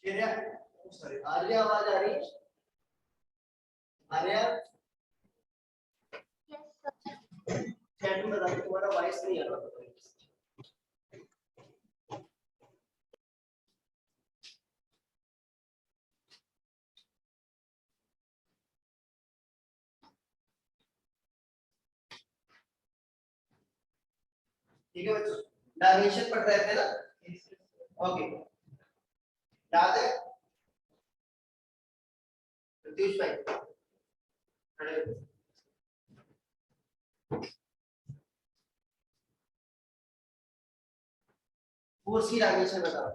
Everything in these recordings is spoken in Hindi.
आर्या, सॉरी आर्या, आवाज आ रही है? आर्या चैट में बता, तुम्हारा वॉइस नहीं आ रहा। ठीक है बच्चों, डायमेंशन पढ़ रहे थे ना? ओके, याद है प्रत्युष भाई? फोर्स की डायमेंशन बताओ।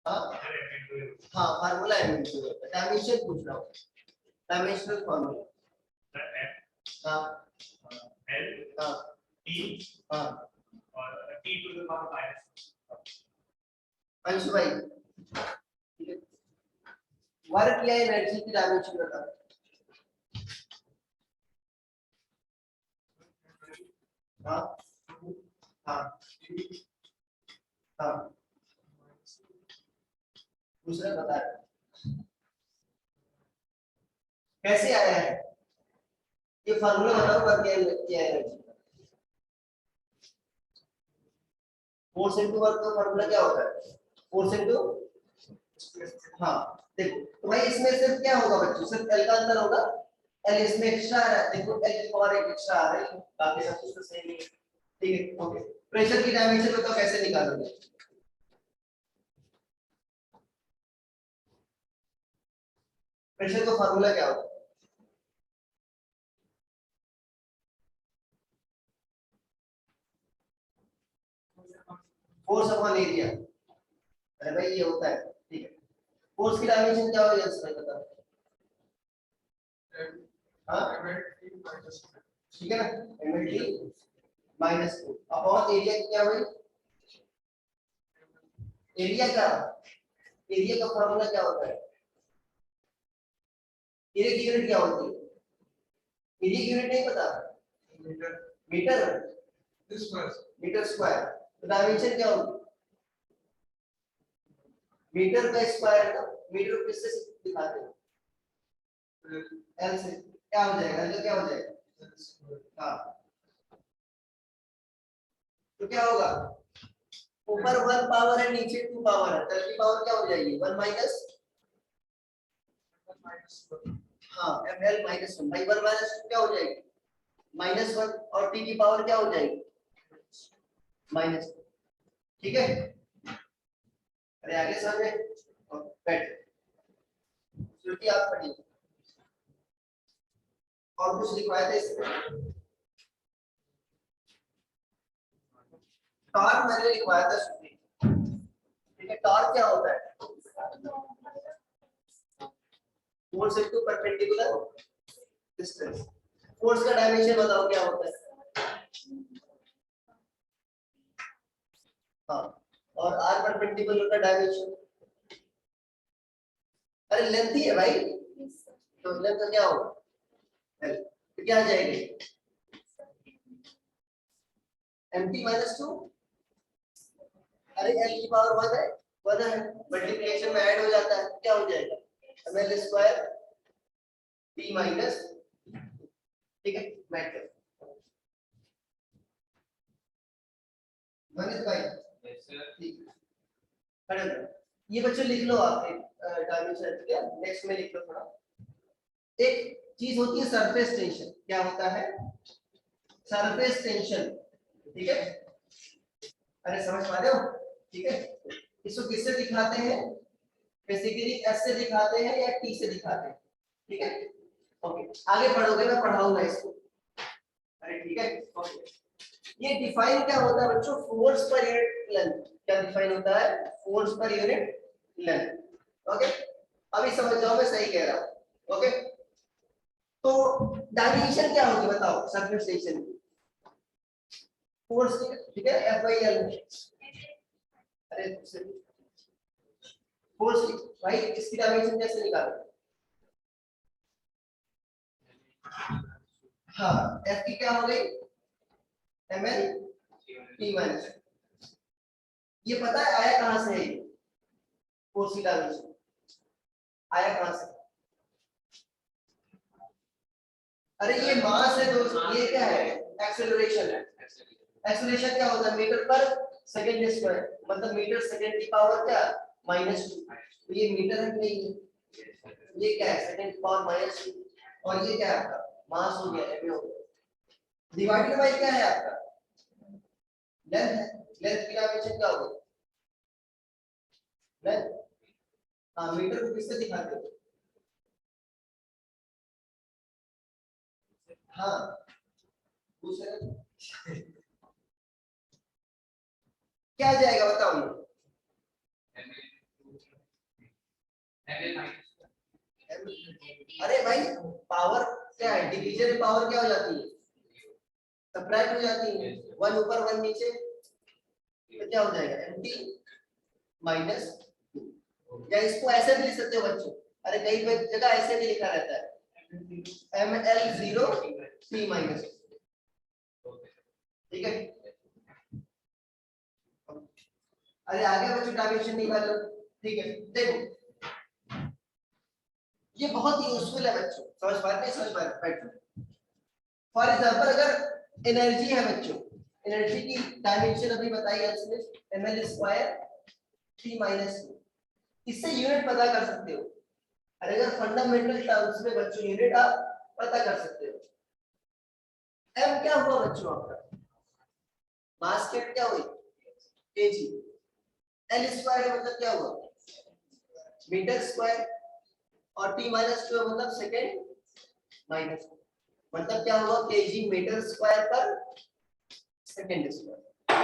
हाँ हाँ, फार्मूला है, डायमेंशन पूछ रहा हूँ, डायमेंशनल फार्मूला। हाँ एल, हाँ टी, हाँ और T to the power minus. Anshu भाई, वर्क या एनर्जी की डायमेंशन बताओ। हाँ हाँ हाँ, दूसरा बता रहे कैसे आया है ये फार्मूला बताओ, वर्क या एनर्जी। फोर्स इनटू वर्क का फार्मूला क्या होता है? फोर्स इनटू, हाँ देखो तो भाई इसमें सिर्फ क्या होगा बच्चों, सिर्फ एल का अंतर होगा। एल इसमें एक्स्ट्रा आ रहा है, देखो एल की पावर एक एक्स्ट्रा आ रही है, बाकी सब कुछ तो सेम ही है। ठीक है ओके, प्रेशर की डायमेंशन बताओ कैसे निकालोगे? प्रेशर का फार्मूला क्या होता है? Force upon area. अरे भाई ये होता है, ठीक है। फोर्स की डायमेंशन क्या होगी इसमें बताओ? हाँ ठीक है ना, mlt माइनस 2 अपॉन एरिया क्या हुई? एरिया क्या, एरिया का फॉर्मूला क्या होता है? एरिया की यूनिट क्या होती है? एरिया की यूनिट नहीं पता? Metre, metre square, metre square. तो डायमेंशन क्या होगी? मीटर का स्क्वायर है ना, मीटर को किससे दिखाते हैं? एल से। क्या हो जाएगा, एल क्या हो जाएगा? हाँ तो क्या होगा, ऊपर 1 पावर है, नीचे 2 पावर है, तो एल की पावर क्या हो जाएगी? 1 माइनस, हाँ ml माइनस 1 भाई, 1 माइनस 2 क्या हो जाएगी? -1, और t की पावर क्या हो जाएगी? -2। ठीक है, अरे आगे समझे, बैठ श्रुति आप पढ़िए। और कुछ लिखवाया था इसमें? टॉर्क मैंने लिखवाया था श्रुति। ठीक है, टॉर्क क्या होता है? Force into perpendicular distance. Force का डायमेंशन बताओ क्या होता है? हाँ, और आर परपेंडिकुलर का डायमेंशन? अरे लेंथ ही है भाई, तो लेंथ का क्या होगा? L, तो क्या आ जाएगी? mt minus 2। अरे L की पावर 1 है, 1 है, मल्टीप्लिकेशन में ऐड हो जाता है, क्या हो जाएगा? ml स्क्वायर t माइनस, ठीक है मैटर माइनस भाई। ठीक है, ये बच्चों लिख लो आप एक डायमेंशन, ठीक है। नेक्स्ट में लिख लो थोड़ा, एक चीज होती है सरफेस टेंशन। क्या होता है? सरफेस टेंशन, ठीक है। अरे समझ पा रहे हो? ठीक है, इसको किससे दिखाते हैं? बेसिकली एस से दिखाते हैं या टी से दिखाते हैं, ठीक है। ओके, आगे पढ़ोगे, मैं पढ़ाऊंगा इसको। अरे ठीक है ओके, ये डिफाइन क्या होता है बच्चों? Force per unit length. क्या डिफाइन होता है? Force per unit length. Okay, अभी समझ जाओ मैं सही कह रहा हूं। ओके, तो डायमेंशन क्या होगी बताओ सरफेस टेंशन की? फोर्स, ठीक है, एफ बाई एल। अरे फोर्स भाई, इसकी डायमेंशन कैसे निकालोगे? हाँ, एफ की क्या हो गई? ml t माइनस, ये पता है आया कहां से है? ये फोर्स की डायमेंशन आया कहां से? अरे ये मास है दोस्तों, ये क्या है? एक्सेलरेशन है। एक्सेलरेशन क्या होता है? मीटर पर सेकंड स्क्वायर, मतलब मीटर सेकंड की पावर क्या -2। तो ये मीटर है नहीं है, ये क्या है? सेकंड की पावर -2। और ये क्या है आपका मास हो गया, एम हो गया, डिवाइडेड बाय क्या है आपका लेंथ है। लेंथ की डायमेंशन क्या होगा? लेंथ। हाँ, मीटर को किससे दिखाते हो? हाँ पूछ रहे क्या आ जाएगा बताओ ये। अरे भाई पावर क्या है? डिवीजन में पावर क्या हो जाती है? सब्ट्रैक्ट हो जाती है। 1 ऊपर 1 नीचे, तो क्या हो जाएगा? MT minus 2। या इसको ऐसे भी लिख सकते हो बच्चों, अरे कई जगह ऐसे भी लिखा रहता है ml0 t माइनस, ठीक है। अरे आगे बच्चों डायमेंशन निकालो, ठीक है। देखो ये बहुत यूजफुल है बच्चों, समझ पा रहे? समझ पा रहे? फॉर एग्जांपल अगर एनर्जी है बच्चों, एनर्जी की डायमेंशन अभी बताई है ml स्क्वायर t माइनस 2, इससे यूनिट पता कर सकते हो। अरे अगर फंडामेंटल टर्म्स में बच्चों यूनिट आप पता कर सकते हो। m क्या हुआ बच्चों आपका? मास की क्या हुई? kg। l स्क्वायर का मतलब क्या हुआ? Metre square. और t माइनस 2 मतलब सेकंड माइनस, मतलब क्या हुआ? kg मीटर स्क्वायर पर सेकंड स्क्वायर।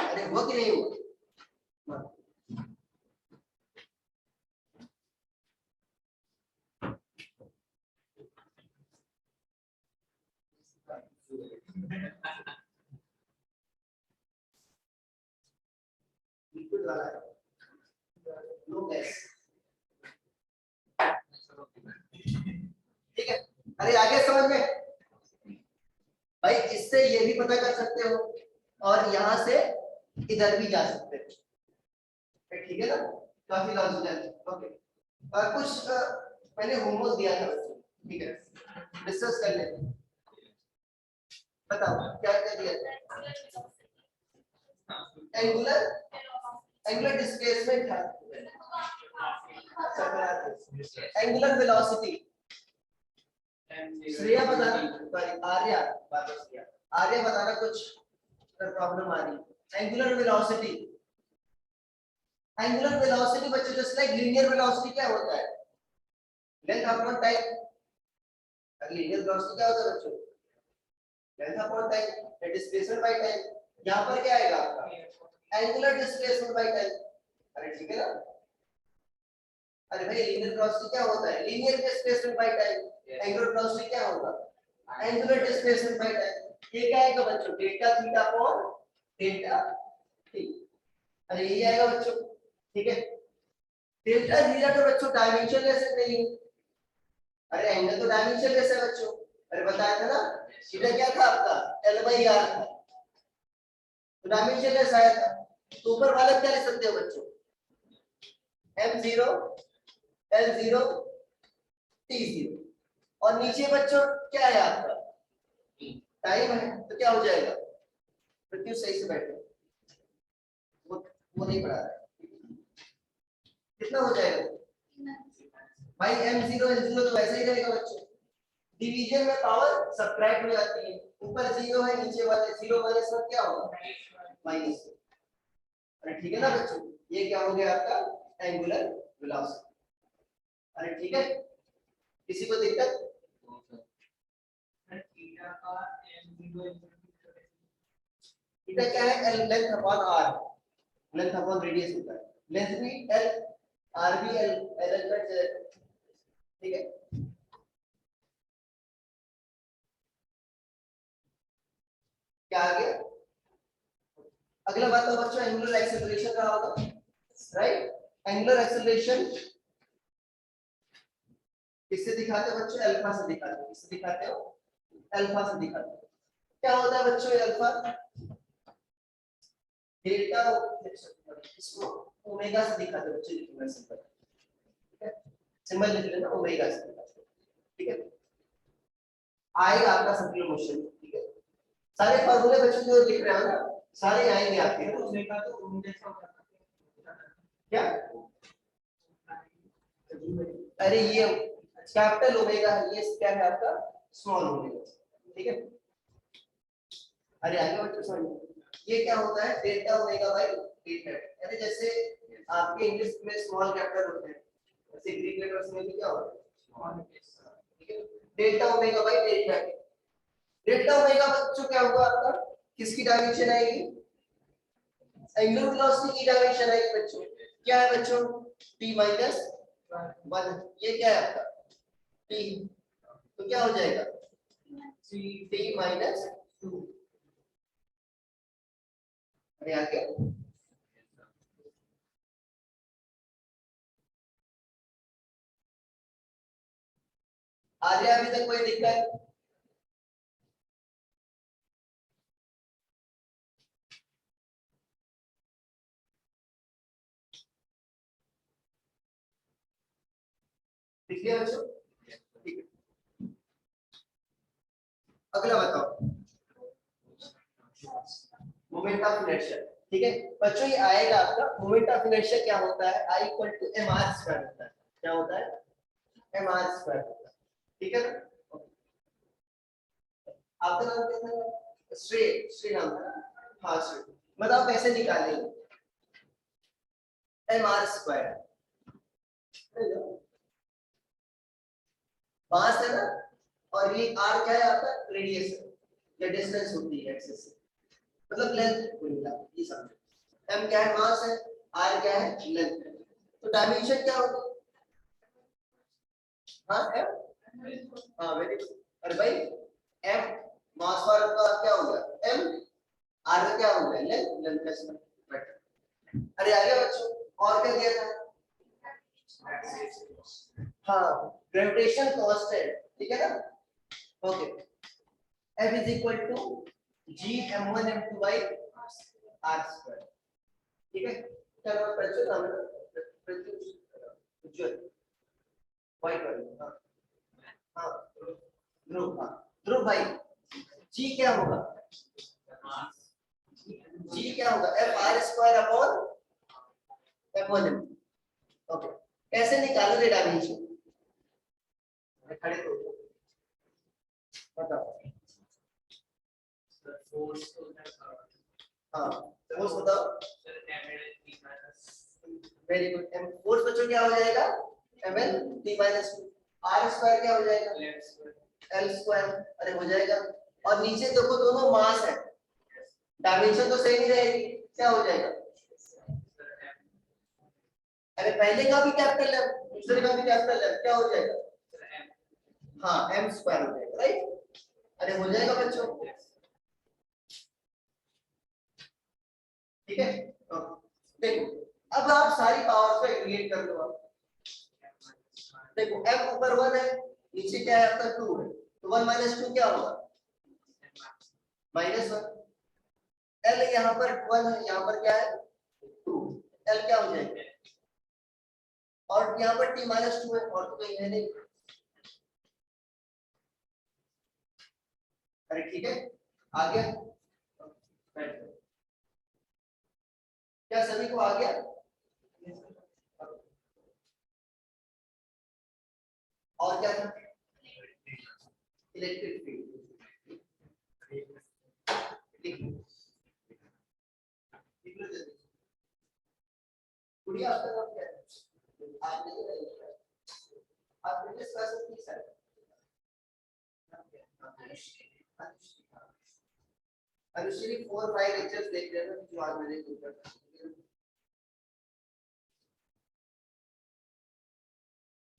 अरे हुआ कि नहीं हुआ? लिक्विड वाला है, नो गैस, ठीक है। अरे आगे समझ में भाई, इससे ये भी पता कर सकते हो और यहां से इधर भी जा सकते हो, ठीक है ना? काफी लॉजिकल, ओके। और कुछ पहले होमवर्क दिया था बच्चों, ठीक है, डिस्कस कर लेते हैं। बताओ क्या क्या दिया था? एंगुलर एंगुलर डिस्प्लेसमेंट था, एंगुलर वेलोसिटी। श्रेया बताना, आर्या बताना कुछ प्रॉब्लम आ रही है। एंगुलर वेलोसिटी, एंगुलर वेलोसिटी बच्चों जस्ट लाइक लीनियर वेलोसिटी क्या होता है? Length upon time. Linear velocity क्या होता है बच्चों? Length upon time, displacement by time. यहां पर क्या आएगा आपका? Angular displacement by time. अरे ठीक है ना? अरे भाई लीनियर वेलोसिटी क्या होता है? Linear displacement by time. Angular velocity क्या होगा? Angular displacement by time. ये क्या आएगा बच्चों? Delta theta upon delta T. अरे ये आएगा बच्चों, ठीक है। डेल्टा थीटा तो बच्चों डायमेंशन लेस नहीं है। अरे एंगल तो डायमेंशन लेस है बच्चों, अरे बताया था ना, थीटा क्या था आपका? l/r था, तो डायमेंशन लेस आया था। तो ऊपर वाला क्या लिख सकते हो बच्चों? m0 l0 t0। और नीचे बच्चों क्या है आपका? टाइम है, तो क्या हो जाएगा? प्रत्युष सही से बैठो, वो नहीं पढ़ा रहा है। कितना हो जाएगा भाई? m0 l0 तो वैसे ही रहेगा बच्चों, डिवीजन में पावर सब्ट्रैक्ट हो जाती है, ऊपर 0 है, नीचे वाले 0 वाले सब क्या होगा? माइनस। अरे ठीक है ना बच्चों, ये क्या हो गया आपका? Angular velocity. अरे ठीक है, किसी को दिक्कत? थीटा क्या है? l length upon r, length upon radius होता है। लेंथ भी l, r भी l, l कट जाएगा, ठीक है। क्या आ गया? अगला बात तो बच्चों एंगुलर एक्सेलरेशन का होगा, राइट? एंगुलर एक्सेलरेशन किससे दिखाते हो बच्चों? अल्फा से दिखाते हो। किससे दिखाते हो? अल्फा से दिखाते हो। क्या होता है बच्चों ये अल्फा? डेल्टा इसको ओमेगा से दिखाते बच्चे, लिखूंगा सिंपल, ठीक है, सिंबल लिख लेना ओमेगा से दिखाते, ठीक है, आएगा आपका सर्कुलर मोशन, ठीक है, सारे फार्मूले बच्चे जो लिख रहे हो ना सारे आएंगे आपके, ओमेगा तो ओमेगा से होता है क्या, अरे ये कैपिटल ओमेगा है, ये क्या है आपका स्मॉल ओमेगा, ठीक है, अरे आगे बच्चों समझ, ये क्या होता है डेल्टा ओमेगा बाय डेल्टा, यानी जैसे आपके इंग्लिश में स्मॉल कैपिटल होते हैं वैसे ग्रीक लेटर्स में भी क्या होता है स्मॉल, ठीक है, delta omega by delta, delta omega बच्चों क्या होगा आपका, किसकी डायमेंशन आएगी, एंगुलर वेलोसिटी की डायमेंशन आएगी बच्चों, क्या है बच्चों t माइनस 1, ये क्या है आपका t, तो क्या हो जाएगा t माइनस 2, अरे आगे आगे अभी तक कोई दिक्कत, दिख गया बच्चों, ठीक है, अगला बताओ मोमेंट ऑफ इनर्शिया, ठीक है बच्चों, ये आएगा आपका मोमेंट ऑफ इनर्शिया क्या होता है, I equal to mr square होता है, क्या होता है mr स्क्वायर होता है, ठीक है ना, आपका नाम क्या था, श्रेय, श्रेय नाम था, हाँ श्रेय, बताओ कैसे निकालेंगे mr स्क्वायर, मास है ना, और ये r क्या है आपका रेडियस या डिस्टेंस होती है एक्सिस से, मतलब लेंथ बोलता है, ये समझो m क्या है मास है, r क्या है लेंथ है, तो डायमेंशन क्या होगा, हाँ m, हाँ वेरी गुड, अरे भाई m मास वाला का क्या होगा m, r का क्या होगा लेंथ, लेंथ का स्क्वायर, अरे आगे बच्चों और क्या दिया था, हाँ ग्रेविटेशन कांस्टेंट, ठीक है ना, okay, F is equal to G m1 m2 by r square, ठीक है, क्या नाम है प्रज्वल, नाम है प्रज्वल, वाइट वाली, हाँ हाँ ध्रुव, हाँ ध्रुव भाई, G क्या होगा, G क्या होगा F r square upon m1 m2, okay, कैसे निकालोगे डायमेंशन, खड़े हो बताओ, हाँ फोर्स बताओ, वेरी गुड, m फोर्स बच्चों क्या हो जाएगा ml t minus 2, r square क्या हो जाएगा l स्क्वायर, अरे हो जाएगा, और नीचे देखो दोनों मास है, डायमेंशन तो सही नहीं रहेगी, क्या हो जाएगा, अरे पहले का भी कैपिटल है दूसरे का भी कैपिटल है, क्या हो जाएगा, हाँ m स्क्वायर हो जाएगा, राइट, अरे हो जाएगा बच्चों, ठीक है, देखो अब आप सारी पावर्स को एग्रीगेट कर लो, आप देखो m ऊपर 1 है, नीचे क्या है आपका 2 है, तो 1 माइनस 2 क्या होगा -1, l यहाँ पर 1 है, यहाँ पर क्या है 2, l क्या हो जाएगा, और यहाँ पर t माइनस 2 है, और तो कहीं है नहीं, अरे ठीक है, आ गया, क्या सभी को आ गया, और क्या था इलेक्ट्रिक फील्ड, गुड़िया आपका नाम क्या है, आप नहीं है, आप प्रीवियस क्लास में किस है, अनुश्री 4-5 लेक्चर्स देख रहे हैं जो आज मैंने किया,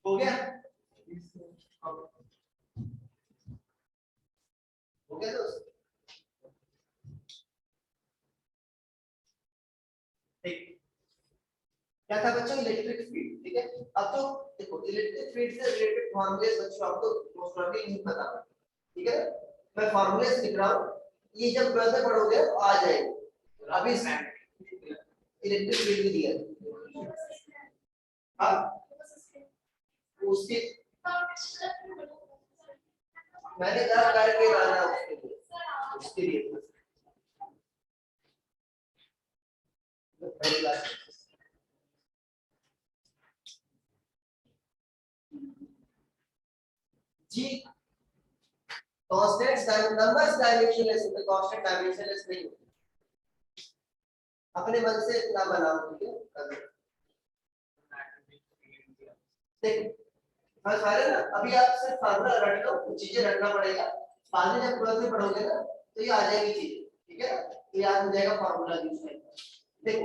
हो गया, हो गया दोस्त, ठीक, क्या था बच्चों इलेक्ट्रिक फील्ड, ठीक है, अब तो देखो इलेक्ट्रिक फील्ड से रिलेटेड फॉर्मूलेस बच्चों आपको मोस्ट प्रॉब्ली नहीं पता, ठीक है, मैं फॉर्मूलेस लिख रहा हूँ, ये जब 12th में पढ़ोगे तो आ जाएगा, अभी इलेक्ट्रिक फील्ड भी दिया है। हाँ उसके मैंने कहा करके लाना उसके लिए पहली बात जी कांस्टेंट नंबर्स डायमेंशनलेस होते, कांस्टेंट डायमेंशनलेस नहीं होते। अपने मन से इतना बनाओ, ठीक है। देखो सारे ना अभी आप सिर्फ फार्मूला रट लो, कुछ चीजें रखना पड़ेगा, बाद में जब प्लस में पढ़ोगे ना तो ये आ जाएगी चीजें, ठीक है ना, तो याद हो जाएगा फार्मूला यूज करके। देखो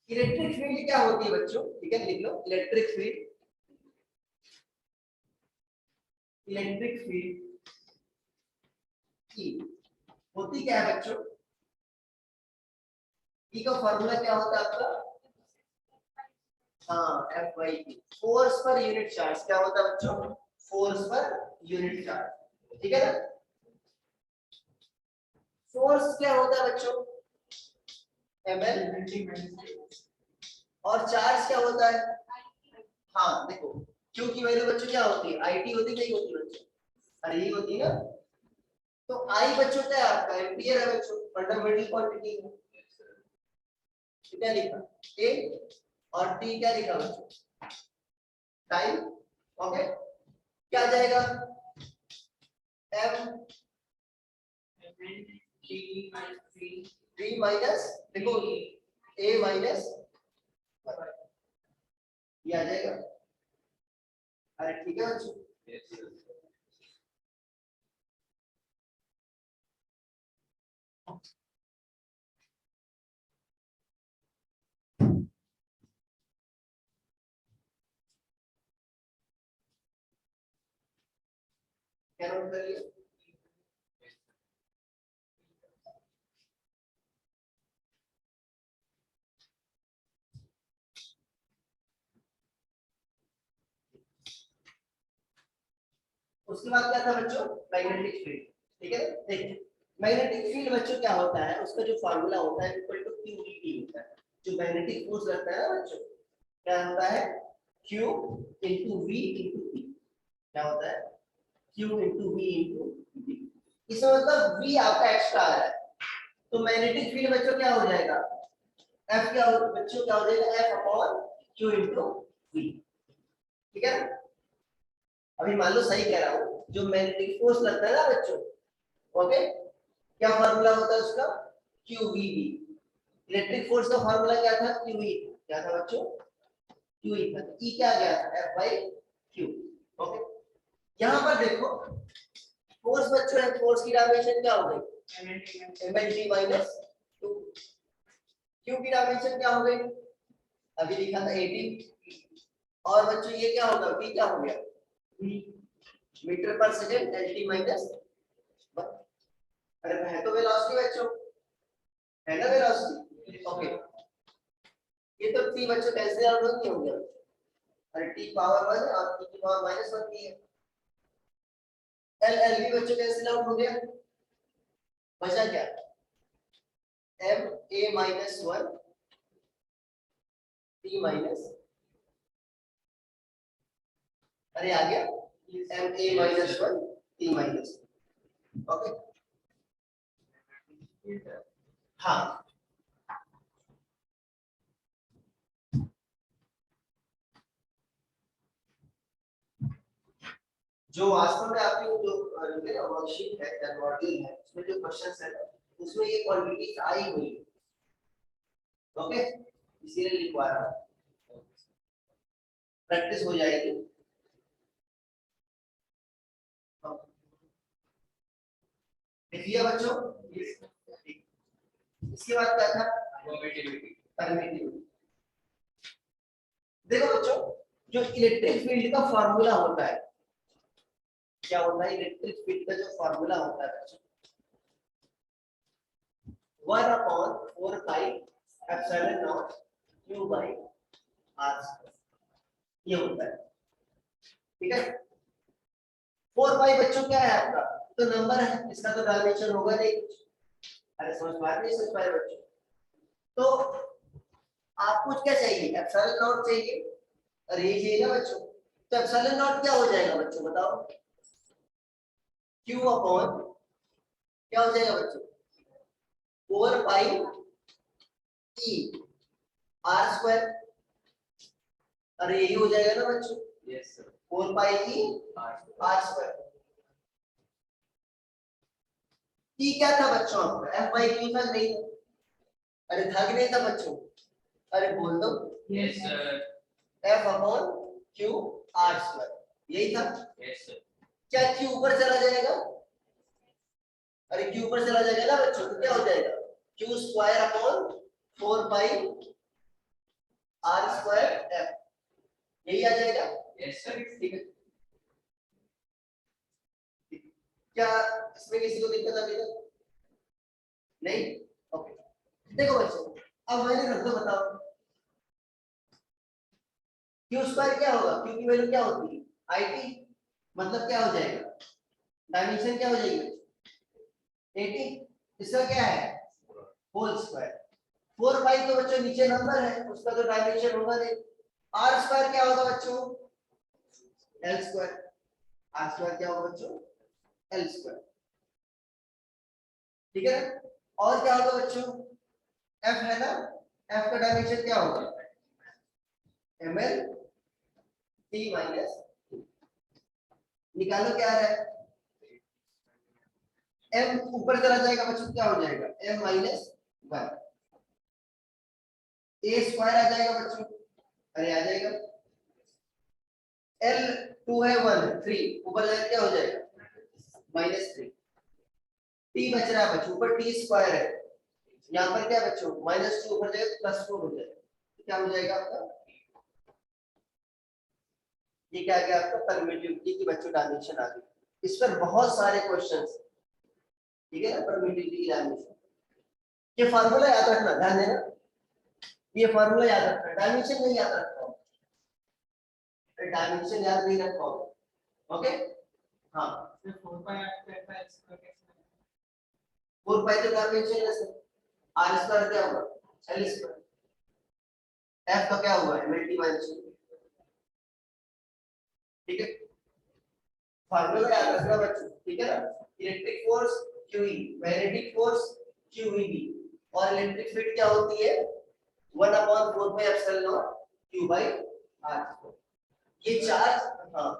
इलेक्ट्रिक फील्ड क्या होती है बच्चों, ठीक है लिख लो, इलेक्ट्रिक फील्ड, इलेक्ट्रिक फील्ड की होती क्या है बच्चों, ई का फॉर्मूला क्या होता है आपका, हाँ F by T, force per unit charge. क्या होता है बच्चों, फोर्स पर यूनिट चार्ज, ठीक है ना। फोर्स क्या होता है बच्चों, ml, और चार्ज क्या होता है, हाँ देखो क्यू की वैल्यू बच्चों क्या होती है, आईटी होती नहीं होती बच्चों, अरे ये होती है ना। तो आई बच्चों क्या है आपका, एम्पियर है बच्चों, फंडामेंटल क्वांटिटी है, क्या लिखा ए, और टी क्या लिखा बच्चों, टाइम, ओके। क्या आ जाएगा, एम टी माइनस, देखो ए माइनस ये आ जाएगा, अरे ठीक है बच्चों। क्या नोट कर लिया, उसके बाद क्या था बच्चों, मैग्नेटिक फील्ड, ठीक है। देखिए मैग्नेटिक फील्ड बच्चों क्या होता है, उसका जो फार्मूला होता है इक्वल टू क्यू डी होता है, जो मैग्नेटिक फोर्स लगता है ना बच्चों, क्या होता है, Q into V into P, क्या होता है, Q into V into P। इसमें मतलब V आपका एक्स्ट्रा आ रहा है, तो मैग्नेटिक फील्ड बच्चों क्या हो जाएगा, F क्या हो बच्चों, क्या हो जाएगा, F upon Q into V, ठीक है। अभी मान लो सही कह रहा हूँ, जो मैग्नेटिक फोर्स लगता है ना बच्चों, ओके, क्या फार्मूला होता है उसका, QVB। इलेक्ट्रिक फोर्स का फार्मूला क्या था, QE, क्या था बच्चों, QE था, E क्या आ गया था, F by Q, ओके। यहाँ पर देखो फोर्स बच्चों है, फोर्स की डायमेंशन क्या हो गई, mlt माइनस 2, Q की डायमेंशन क्या हो गई, अभी लिखा था 18, और बच्चों ये क्या होगा, V क्या हो गया, V मीटर पर सेकंड lt माइनस 1। अरे है तो वेलोसिटी बच्चों, है ना वेलोसिटी, ओके। ये तो t बच्चों कैंसिल आउट नहीं हो गया, अरे t पावर 1 और t की पावर -1 की है, एल एल भी बच्चों कैंसिल आउट हो गया, बचा क्या, m a -1 t माइनस, अरे आ गया m a -1 t minus, okay. हाँ जो वास्तव में आपकी जो वर्कशीट है या मॉड्यूल है उसमें जो क्वेश्चंस है उसमें ये क्वांटिटीज आई हुई है, ओके, इसीलिए लिखवा रहा हूं, प्रैक्टिस हो जाएगी। देखिए बच्चों इसके बाद क्या था, परमिटिविटी। देखो बच्चों जो इलेक्ट्रिक फील्ड का फार्मूला होता है, क्या होता है, इलेक्ट्रिक फील्ड का जो फार्मूला होता है बच्चों, 1/4 पाई q by r², ये होता है, ठीक है। 4 पाई बच्चों क्या है आपका, तो नंबर है, इसका तो डायमेंशन होगा नहीं। अरे समझ पा रहे, समझ पाए बच्चों? तो आपको क्या चाहिए, एप्सिलॉन नॉट चाहिए, और ये चाहिए ना बच्चों। तो एप्सिलॉन नॉट क्या हो जाएगा बच्चों, बताओ? क्यू अपॉन क्या हो जाएगा बच्चों, 4 पाई ई आर स्क्वायर। अरे यही हो जाएगा ना बच्चों? यस सर, 4 पाई ई आर स्क्वायर। ई क्या था बच्चों आपका, एफ बाई क्यू था, नहीं था? अरे था कि नहीं था बच्चों? अरे बोल दो। Yes sir, F upon Q R square, यही था। Yes sir. क्या क्यू ऊपर चला जाएगा? अरे क्यू ऊपर चला जाएगा ना बच्चों, तो क्या हो जाएगा, Q square upon 4 pi R square F, यही आ जाएगा। यस सर, ठीक है। क्या इसमें किसी को दिक्कत अभी तक नहीं? ओके, देखो बच्चों, अब मैंने रख दो, बताओ क्यू स्क्वायर क्या होगा, क्यू की वैल्यू क्या होती है, आई टी, मतलब क्या हो जाएगा, डायमेंशन क्या हो जाएगी 80, इसका क्या है होल स्क्वायर। 4 पाई तो बच्चों नीचे नंबर है, उसका तो डायमेंशन होगा नहीं। आर स्क्वायर क्या होगा बच्चों, एल स्क्वायर। आर स्क्वायर क्या होगा बच्चों, एल स्क्वायर, ठीक है ना? और क्या होगा बच्चों, एफ है ना, एफ का डायमेंशन क्या होगा, एम एल टी माइनस, निकालो क्या है, एम ऊपर चला जाएगा बच्चों, क्या हो जाएगा, एम माइनस 1, ए स्क्वायर आ जाएगा बच्चों, अरे आ जाएगा, एल 2 है 1 है 3, ऊपर जाएगा क्या हो जाएगा -3, टी बच रहा है बच्चों, ऊपर टी स्क्वायर है, यहाँ पर क्या बच्चों -2 ऊपर जाएगा +4 हो जाएगा, क्या हो जाएगा आपका, ये क्या आ गया आपका परमिटिविटी की बच्चों डायमेंशन आ गई। इस पर बहुत सारे क्वेश्चंस, ठीक है ना, परमिटिविटी की डायमेंशन। ये फार्मूला याद रखना, ध्यान देना, ये फार्मूला याद रखना, डायमेंशन नहीं याद रखना, डायमेंशन याद नहीं रखा ओके। हाँ 4 पाई तो डायमेंशन है सर, आर स्क्वायर क्या होगा, एल स्क्वायर, एफ का क्या हुआ है, मल्टी माइनस, ठीक है। फार्मूला याद रखना बच्चों, ठीक है ना, electric force Q E, magnetic force Q E B, और इलेक्ट्रिक फील्ड क्या होती है 1/4 pi epsilon naught Q by R. ये चार्ज, हाँ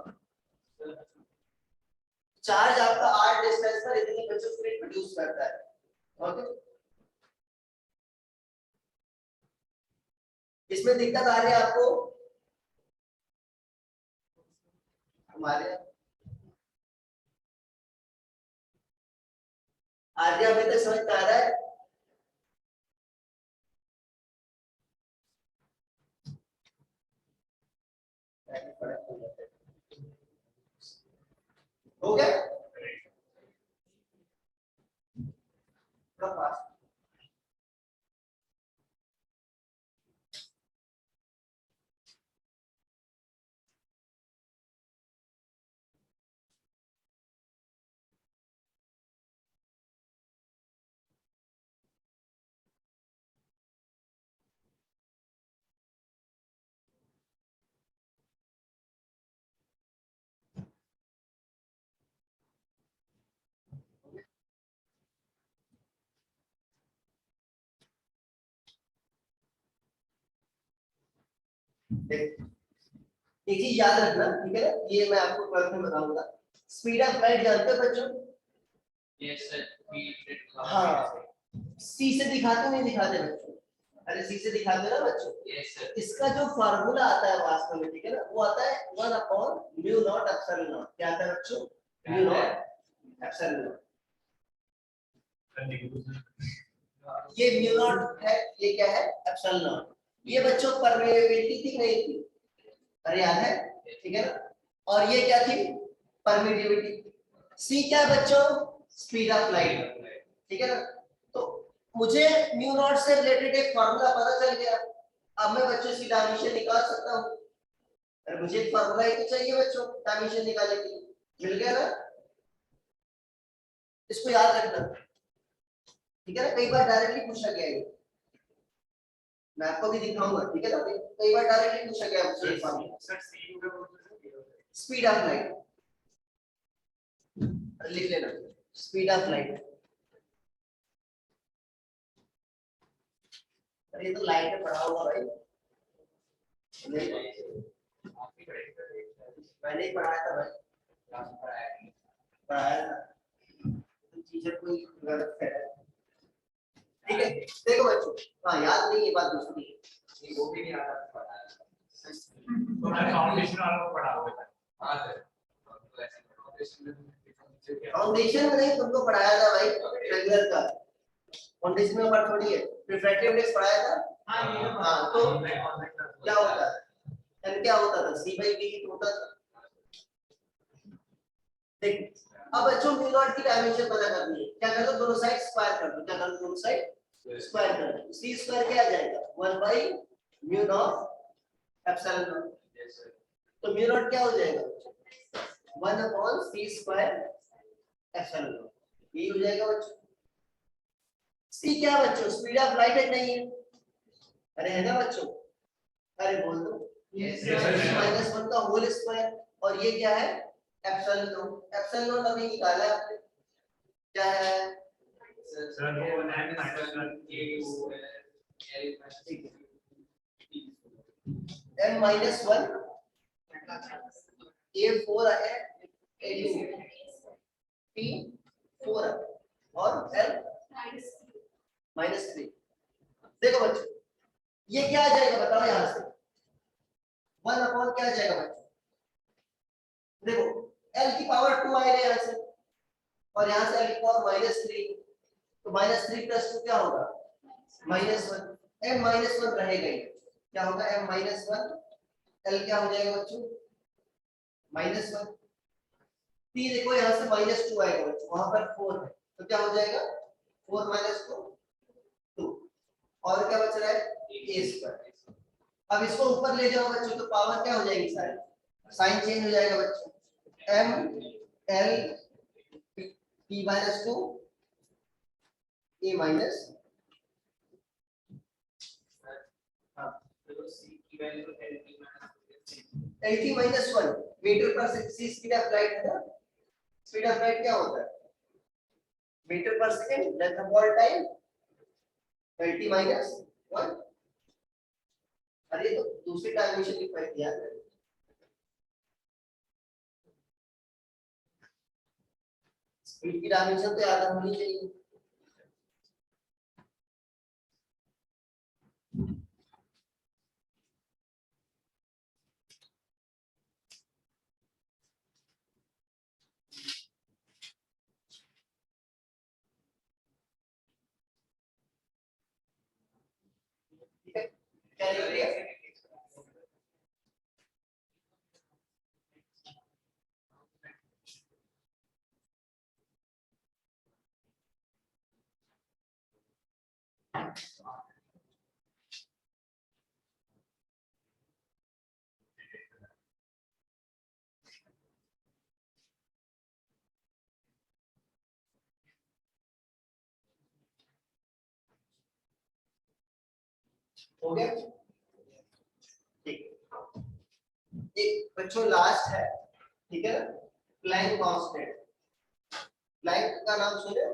चार्ज आपका r डिस्टेंस पर इतनी बच्चों फील्ड प्रोड्यूस करता है, ओके। इसमें दिक्कत आ रही है आपको, हमारे आर्या अभी तक समझ में आ रहा है? हो गया थोड़ा फास्ट। एक चीज याद रखना, ठीक है ना, ये मैं आपको ट्वेल्थ में बताऊंगा, स्पीड ऑफ लाइट जानते हो बच्चों? यस सर, हाँ सी से दिखाते नहीं दिखाते बच्चों, अरे सी से दिखाते ना बच्चों, यस सर। इसका जो फार्मूला आता है वास्तव में, ठीक है ना, वो आता है 1/μ0 एप्सिलॉन नॉट, क्या आता है बच्चों, μ0 एप्सिलॉन नॉट। ये μ0 है, ये क्या है एप्सिलॉन नॉट, ये बच्चों परमेबिलिटी थी नहीं थी, अरे याद है, ठीक है ना, और ये क्या थी परमिटिविटी, सी क्या है बच्चों स्पीड ऑफ लाइट, ठीक है ना। तो मुझे म्यू नॉट से रिलेटेड एक फार्मूला पता चल गया, अब मैं बच्चों इसकी डायमेंशन निकाल सकता हूँ, अरे मुझे एक फार्मूला ही तो चाहिए बच्चों डायमेंशन निकालने के लिए, मिल गया ना। इसको याद रखना, ठीक है ना। कई बार डायरेक्टली पूछा गया है, मैं आपको भी दिखाऊंगा, ठीक है ना। कई बार डायरेक्टली पूछा गया है एग्जाम में। स्पीड ऑफ लाइट लिख लेना, स्पीड ऑफ लाइट। अरे ये तो लाइट में पढ़ा होगा भाई, मैंने ही पढ़ाया था भाई, पढ़ाया था, टीचर कोई गलत कह रहा है, ठीक है। देखो बच्चों, हाँ याद नहीं, ये बात दूसरी है, वो भी नहीं आ रहा पढ़ाया, तो मैं फाउंडेशन वाला को पढ़ा हुआ था। हाँ सर, फाउंडेशन में नहीं तुमको पढ़ाया था भाई, रेगुलर का फाउंडेशन में पढ़ थोड़ी है, रिफ्रैक्टिव इंडेक्स पढ़ाया था। हाँ तो क्या होता है, एन क्या होता था, सी बाई बी होता था। देख अब बच्चों म्यू नॉट की डायमेंशन पता करनी है, क्या कर दो, दोनों साइड स्क्वायर कर दो, क्या कर दो, दोनों साइड स्क्वायर कर दो, सी स्क्वायर क्या आ जाएगा, 1 by mu naught epsilon naught, तो म्यू नॉट क्या हो जाएगा, 1 upon C square epsilon naught, ये हो जाएगा बच्चों। सी क्या है बच्चों, स्पीड ऑफ लाइट है नहीं है, अरे है ना बच्चों, अरे बोल दो, -1 का होल स्क्वायर, और ये क्या है, एप्सिलॉन नॉट, एप्सिलॉन नॉट अभी निकाला है आपने, क्या है सर, n-1 a4 है, a2 p4 और l -3। देखो बच्चों ये क्या आ जाएगा बताओ, यहां से 1 अपॉन क्या आ जाएगा बच्चों, देखो l की पावर 2 आएगा यहां से, और यहां से l की पावर -3, तो -3 + 2 क्या होगा, -1, m-1 रहेगा ही, क्या होगा m-1, l क्या हो जाएगा बच्चों, -1, t देखो यहां से -2 आएगा बच्चों, वहां पर 4 है, तो क्या हो जाएगा 4 - 2 2, और क्या बच रहा है a²। अब इसको ऊपर ले जाओ बच्चों, तो पावर क्या हो जाएगी सारी, साइन चेंज हो जाएगा बच्चों, m l p - 2 a minus, LT -1 metre पर सेकंड स्पीड ऑफ लाइट है ना, स्पीड ऑफ लाइट क्या होता है, मीटर पर second, length of all time, LT -1। अरे तो दूसरी डायमेंशन लिख पाई यार, स्पीड की डायमेंशन तो याद होनी चाहिए। ठीक है, क्या लिख लिया, हो गया। ठीक, एक बच्चों लास्ट है, ठीक है ना, प्लैंक कांस्टेंट, प्लैंक का नाम सुने,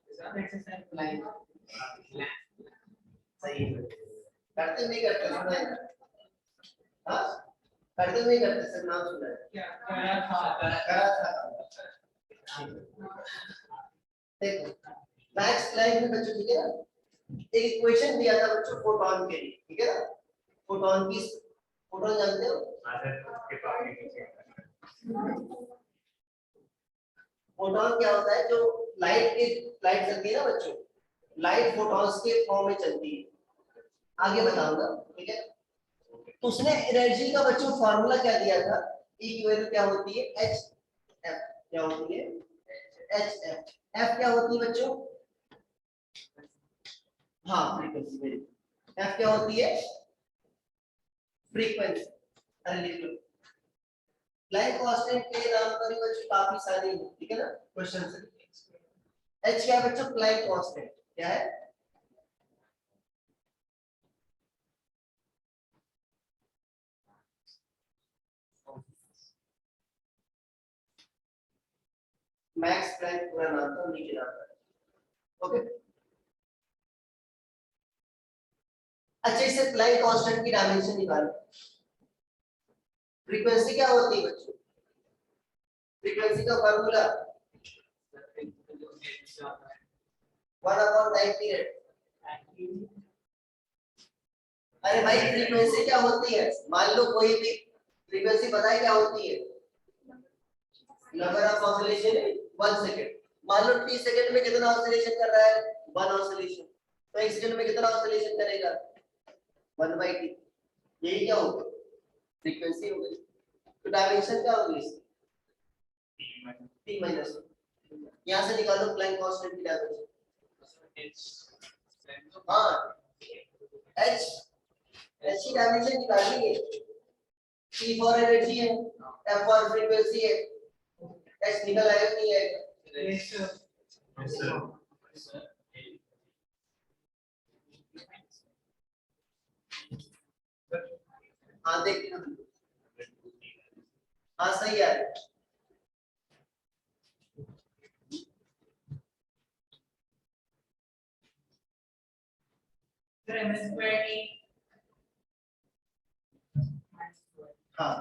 प्लैंक सही है, करते नहीं करते सुना है, हाँ करते नहीं करते सर, नाम सुना है, क्या करा था। देखो मैक्स प्लैंक में बच्चों, ठीक है ना, एक इक्वेशन दिया था बच्चों फोटॉन के लिए, ठीक है ना, फोटॉन की, फोटॉन जानते हो, फोटॉन क्या होता है, जो लाइट चलती है ना बच्चों, लाइट फोटॉन्स के फॉर्म में चलती है, आगे बताऊंगा, ठीक है। तो उसने एनर्जी का बच्चों फार्मूला क्या दिया था, E की वैल्यू क्या होती है H F, क्या होती है H F, F क्या होती है बच्चों, हाँ फ्रीक्वेंसी, मेरी F क्या होती है फ्रीक्वेंसी, अरे लिख लो, प्लैंक कांस्टेंट के नाम पर ही बच्चों काफी सारे, ठीक है ना क्वेश्चन है, एच क्या है बच्चों? Planck constant. क्या है? मैक्स प्लैंक पूरा नाम था, नीचे नाम था। ओके, अच्छा इससे प्लैंक कांस्टेंट की डायमेंशन निकालो। फ्रीक्वेंसी क्या होती है बच्चों? फ्रीक्वेंसी का फार्मूला 1 टाइम पीरियड। अरे भाई फ्रीक्वेंसी क्या होती है? मान लो कोई भी फ्रीक्वेंसी पता है क्या होती है? Number of oscillation in 1 second. मान लो t सेकंड में कितना ऑसिलेशन कर रहा है? 1 ऑसिलेशन। तो 1 सेकंड में कितना ऑसिलेशन करेगा? 1/t। यही क्या होगा? फ्रीक्वेंसी हो गई। तो डायमेंशन क्या होगी इसकी? t minus. यहां से निकालो प्लैंक कांस्टेंट की डायमेंशन। हां, h की डायमेंशन निकालनी है। t फॉर एनर्जी है, f फॉर फ्रीक्वेंसी है। h निकल आएगा नहीं आएगा? Yes sir. हाँ देखिए, हाँ सही है। हाँ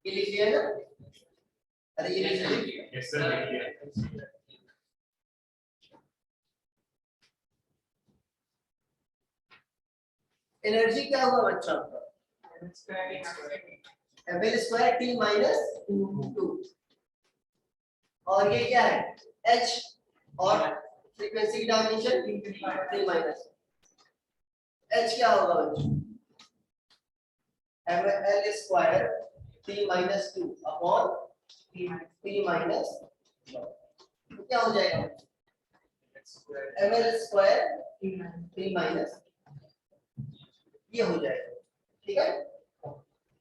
ये लिख लिया ना? अरे ये लिख लिया। यस सर लिख लिया। एनर्जी क्या हुआ बच्चों आपका? ml square t minus 2। और ये क्या है? h और फ्रीक्वेंसी की डायमेंशन t माइनस। h क्या होगा बच्चों? ml square t minus 2 upon t minus. तो क्या हो जाएगा? ml स्क्वायर t माइनस, ये हो जाएगा। ठीक है,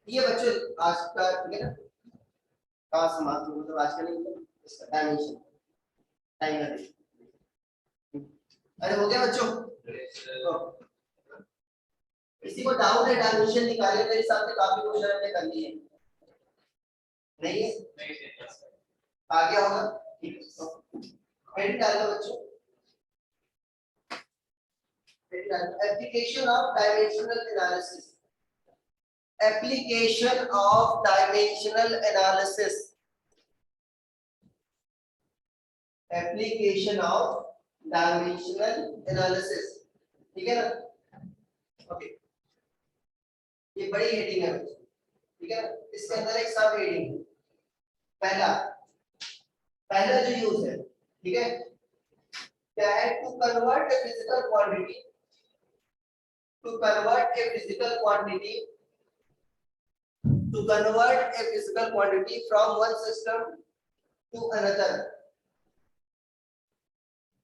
ये बच्चों आज का, ठीक है ना? कहाँ समाप्त हो, मतलब आज का नहीं, मतलब इसका डायमेंशन टाइम लगे। अरे हो गया बच्चों? तो किसी को डाउट है डायमेंशन निकालने? मेरे हिसाब से काफी क्वेश्चन हमने कर लिए। नहीं है? आ गया होगा? ठीक है, हेडिंग डाल दो बच्चों। Application of dimensional analysis. Application of dimensional analysis. Application of dimensional analysis. ठीक है ना? ओके, ये बड़ी हेडिंग है, ठीक है ना? इसके अंदर एक सब हेडिंग। पहला जो यूज है, ठीक है, क्या है? To convert a physical quantity, to convert a physical quantity, to convert a physical quantity from one system to another.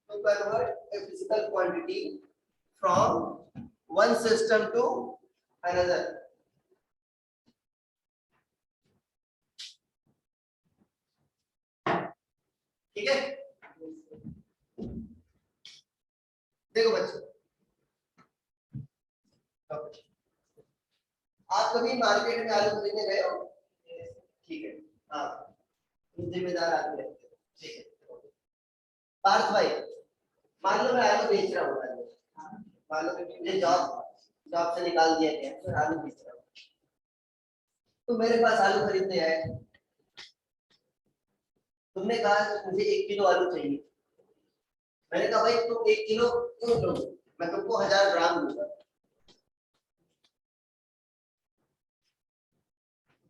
To convert a physical quantity from one system to another. ठीक है, देखो बच्चों, आप कभी मार्केट में आलू खरीदने गए हो? ठीक है, हाँ, जिम्मेदार आदमी है, ठीक है। पार्थ भाई, मान लो मैं आलू बेच रहा हूँ, मान लो मुझे जॉब से निकाल दिया गया, तो आलू बेच रहा हूँ, तो मेरे पास आलू खरीदने आए, तुमने कहा कि मुझे 1 किलो आलू चाहिए। मैंने कहा भाई तुम 1 किलो क्यों लो, मैं तुमको 1000 ग्राम दूंगा।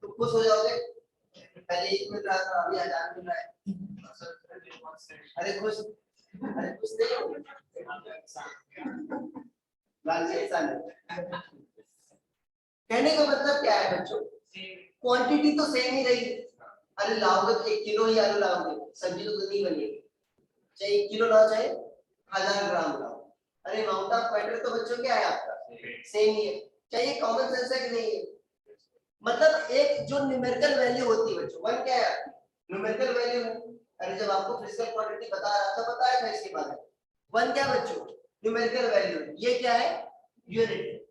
तुम खुश हो जाओगे? पहले 1 मिल रहा था, अभी 1000 मिल रहा है। अरे खुश नहीं हो? लालची इंसान है। कहने का मतलब क्या है बच्चों? क्वांटिटी तो सेम ही रही। अरे लाओगे तो 1 किलो ही आलू लाओगे, सब्जी तो नहीं बनेगी। चाहे 1 किलो लाओ, चाहे 1000 ग्राम लाओ। अरे अमाउंट ऑफ मैटर तो बच्चों क्या है आपका? सेम ही है। चाहिए कॉमन सेंस है कि नहीं है? मतलब एक जो न्यूमेरिकल वैल्यू होती है बच्चों, वन क्या है? न्यूमेरिकल वैल्यू है। अरे जब आपको फिजिकल क्वांटिटी बता रहा था, बताया था इसके बारे में। वन क्या बच्चों? Numerical value. ये क्या है? यूनिट।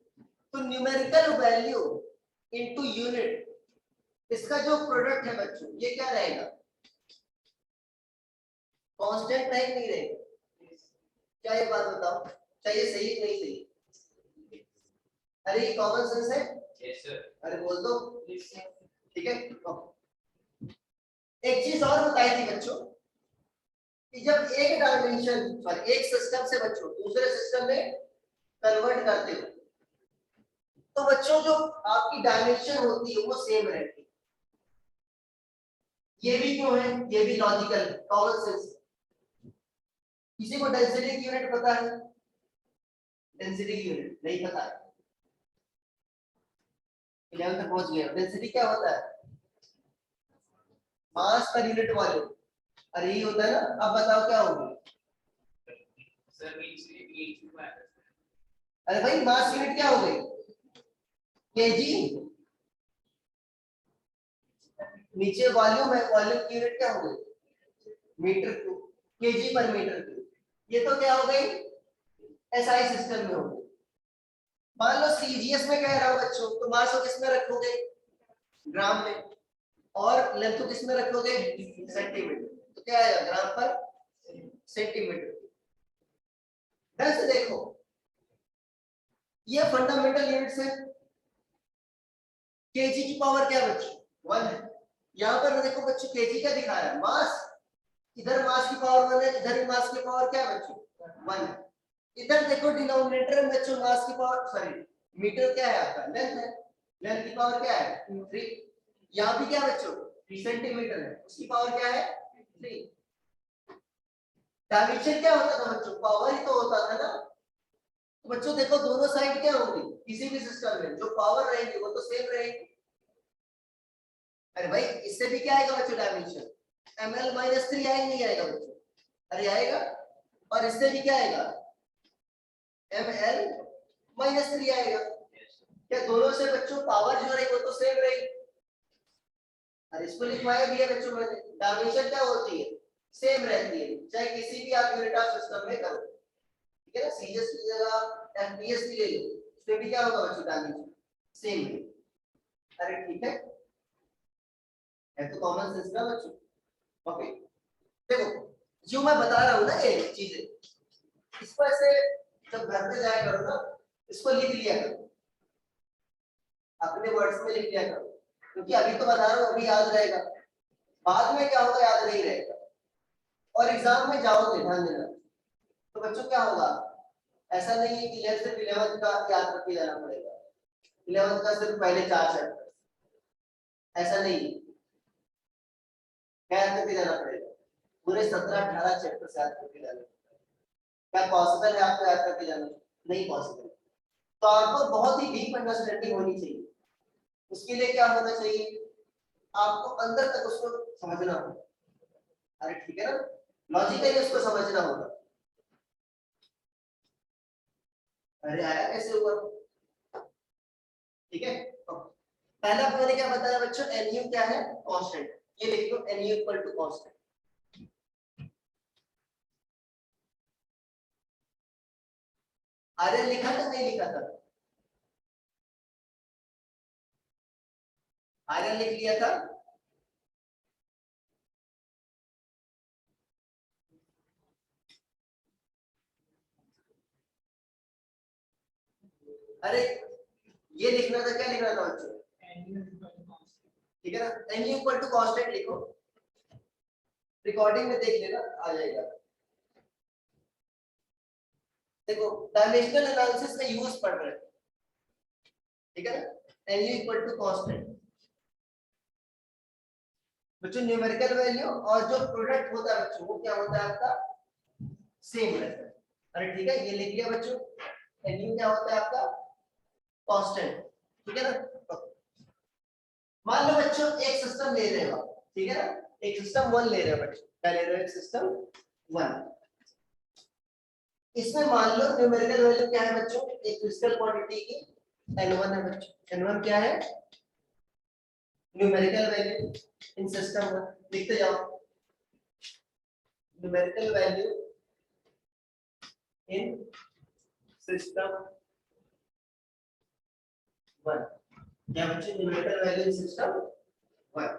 तो न्यूमेरिकल वैल्यू इनटू यूनिट, इसका जो प्रोडक्ट है बच्चों, ये क्या रहेगा? कांस्टेंट टाइप नहीं रहेगा। क्या ये बात बताओ, चाहिए सही कि नहीं सही? अरे ये कॉमन सेंस है। Yes sir. अरे बोल दो। ठीक है। एक चीज और बताई थी बच्चों कि जब एक डायमेंशन पर एक सिस्टम से बच्चों दूसरे सिस्टम में कन्वर्ट करते हो, तो बच्चों जो आपकी डायमेंशन होती है वो सेम रहती है। ये भी क्यों है? ये भी लॉजिकल कॉमन सेंस। किसी को डेंसिटी की यूनिट पता है? डेंसिटी की यूनिट नहीं पता है? 11 तक पहुंच गए। डेंसिटी क्या होता है? मास पर यूनिट वॉल्यूम। अरे यही होता है ना। अब बताओ क्या होगा? अरे भाई मास यूनिट क्या हो गई? केजी। नीचे वॉल्यूम है, वॉल्यूम की यूनिट क्या हो गई? Metre cube. केजी पर मीटर क्यूब। ये तो क्या हो गई? एसआई सिस्टम में हो गई। मान लो सीजीएस में कह रहा हूं बच्चों, तो मास को किस में रखोगे? ग्राम में। और लेंथ को किस में रखोगे? सेंटीमीटर। तो क्या आएगा? ग्राम पर सेंटीमीटर। ध्यान से देखो, ये फंडामेंटल यूनिट्स है। केजी की पावर क्या बच्चों? 1 है। यहां पर देखो बच्चों, केजी क्या दिखा रहा है? मास। इधर मास की पावर 1 है, इधर भी मास की पावर क्या बच्चों? 1 है। इधर देखो डिनोमिनेटर में बच्चों मास की पावर, सॉरी मीटर क्या है आपका? लेंथ है। लेंथ की पावर क्या है? 3। यहाँ भी क्या बच्चों? सेंटीमीटर है, उसकी पावर क्या है? 3। डायमेंशन क्या होता था बच्चों? पावर ही तो होता था ना। तो बच्चों देखो दोनों साइड क्या होंगी किसी भी सिस्टम में? जो पावर रहेगी वो तो सेम रहेगी। अरे भाई इससे भी क्या आएगा बच्चों? डायमेंशन ml माइनस 3 आएगा नहीं आएगा बच्चों? अरे आएगा। और इससे भी क्या आएगा? ml माइनस 3 आएगा। क्या दोनों से बच्चों पावर जो रहेगी वो तो सेम रहेगी? अरे इसको लिखवाया भी है बच्चों मैंने। डायमेंशन क्या होती है? सेम रहती है, चाहे किसी भी आप यूनिट ऑफ सिस्टम में करो। ठीक है ना। सीजीएस की जगह एफपीएस की ले लो, उसमें भी क्या होगा बच्चों? डायमेंशन सेम है। अरे ठीक है तो कॉमन सेंस ना बच्चों। ओके देखो, जो मैं बता रहा हूं ना ये चीजें, इसको ऐसे जब घर पे जाया करो ना, इसको लिख लिया करो, अपने वर्ड्स में लिख लिया करो, क्योंकि अभी तो बता रहा हूं, अभी याद रहेगा, बाद में क्या होगा याद नहीं रहेगा। और एग्जाम में जाओगे ध्यान देना, तो बच्चों क्या होगा? ऐसा नहीं है कि सिर्फ 11th का याद रख के जाना पड़ेगा, 11th का सिर्फ पहले 4 चैप्टर, ऐसा नहीं है। क्या याद करके जाना पड़ेगा? पूरे 17-18 चैप्टर याद करके जाना पड़ेगा। क्या पॉसिबल है आपको याद करके जाना? नहीं पॉसिबल। तो आपको बहुत ही डीप अंडरस्टैंडिंग होनी चाहिए। उसके लिए क्या होना चाहिए? आपको अंदर तक उसको समझना होगा। अरे ठीक है ना, लॉजिकली उसको समझना होगा। अरे आया कैसे हुआ? ठीक है। पहला मैंने क्या बताया बच्चों? nu क्या है? कांस्टेंट। ये लिख लो, nu equal to constant. Aryan लिखा था नहीं लिखा था? आर्यन लिख लिया था। अरे ये लिखना था, क्या लिखना था बच्चों? ठीक है ना, nu इक्वल टू कांस्टेंट लिखो, रिकॉर्डिंग में देख लेना आ जाएगा। देखो डायमेंशनल एनालिसिस का यूज पढ़ रहे हैं, ठीक है ना। nu इक्वल टू कांस्टेंट बच्चों, न्यूमेरिकल वैल्यू और जो प्रोडक्ट होता है बच्चों, वो क्या होता है आपका? सेम रहता है। अरे ठीक है, ये लिख लिया बच्चों। nu क्या होता है आपका? कांस्टेंट। ठीक है ना। मान लो बच्चों एक सिस्टम ले रहे हो आप, ठीक है ना, एक सिस्टम 1 ले रहे हो बच्चों, क्या ले रहे हो? एक सिस्टम 1। इसमें मान लो न्यूमेरिकल वैल्यू क्या है बच्चों? एक क्रिस्टल क्वांटिटी की n1 है बच्चों। n1 क्या है? Numerical value in system one, लिखते जाओ numerical value in system one, क्या बच्चे numerical value in system one.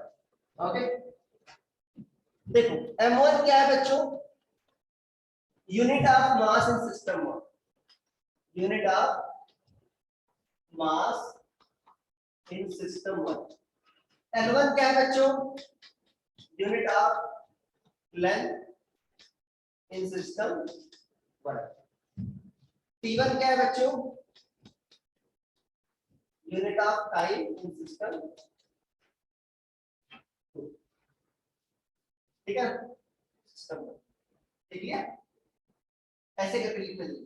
Okay, देखो m1 क्या है बच्चों, unit of mass in system one, unit of mass in system one. L1 क्या है बच्चों, unit of length in system one. T1 क्या है बच्चों, unit of time in system, ठीक है सिस्टम वन, ठीक है ऐसे करके लिख लीजिए।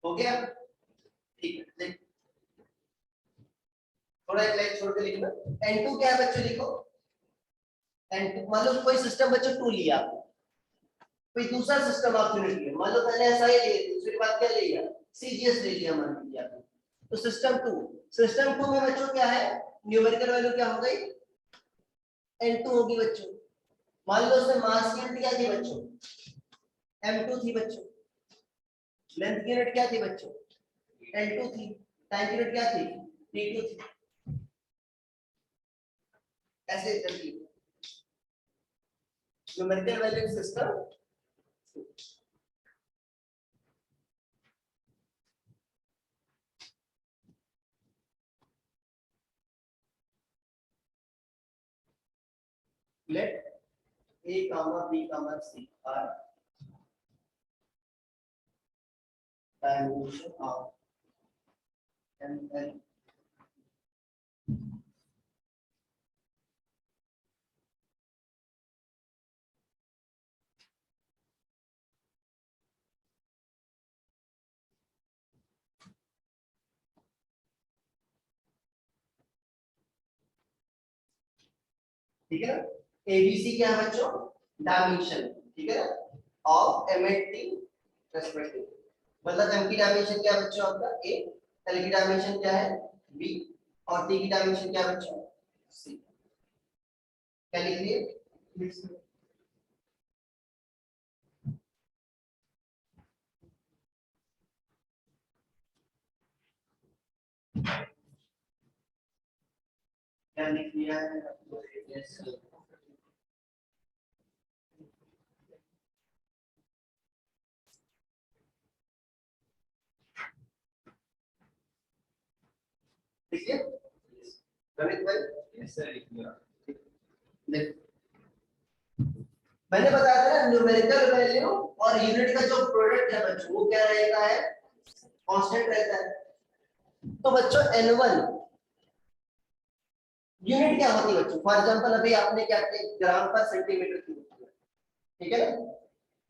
हो गया, ठीक है देख थोड़ा एक लाइन छोड़ के लिखना। N2 क्या है बच्चों, लिखो N2, मान लो कोई सिस्टम बच्चों 2 लिया आपने, कोई दूसरा सिस्टम आप यूनिट लिया, मान लो पहले ऐसा ही लिए, दूसरी बात क्या ले लिया, CGS ले लिया मान लीजिए आपने, तो सिस्टम 2, सिस्टम 2 में बच्चों क्या है, न्यूमेरिकल वैल्यू क्या हो गई, N2 होगी बच्चों। मान लो उसमें मास की यूनिट क्या थी बच्चों, M2 थी बच्चों, लेंथ की यूनिट क्या थी बच्चों, L2 थी, टाइम की यूनिट क्या थी, T2 थी, ऐसे चलती numerical value system. let A comma B comma C are dimension of ML ठीक है ना, ABC क्या है बच्चों, डायमेंशन, ठीक है ना, of M and T respective, मतलब M की डायमेंशन क्या है बच्चों आपका A, L की डायमेंशन क्या है B, और T की डायमेंशन क्या है बच्चों C। क्या लिख लिए, क्या लिख लिया है, ठीक है गणित भाई, यस सर लिख लिया। देख मैंने बताया था ना, न्यूमेरिकल वैल्यू और यूनिट का जो प्रोडक्ट है बच्चों वो क्या रहेगा है, कांस्टेंट रहता है। तो बच्चों N1 यूनिट क्या होती है बच्चों, फॉर एग्जांपल अभी आपने क्या किया, ग्राम पर सेंटीमीटर की होती है, ठीक है ना,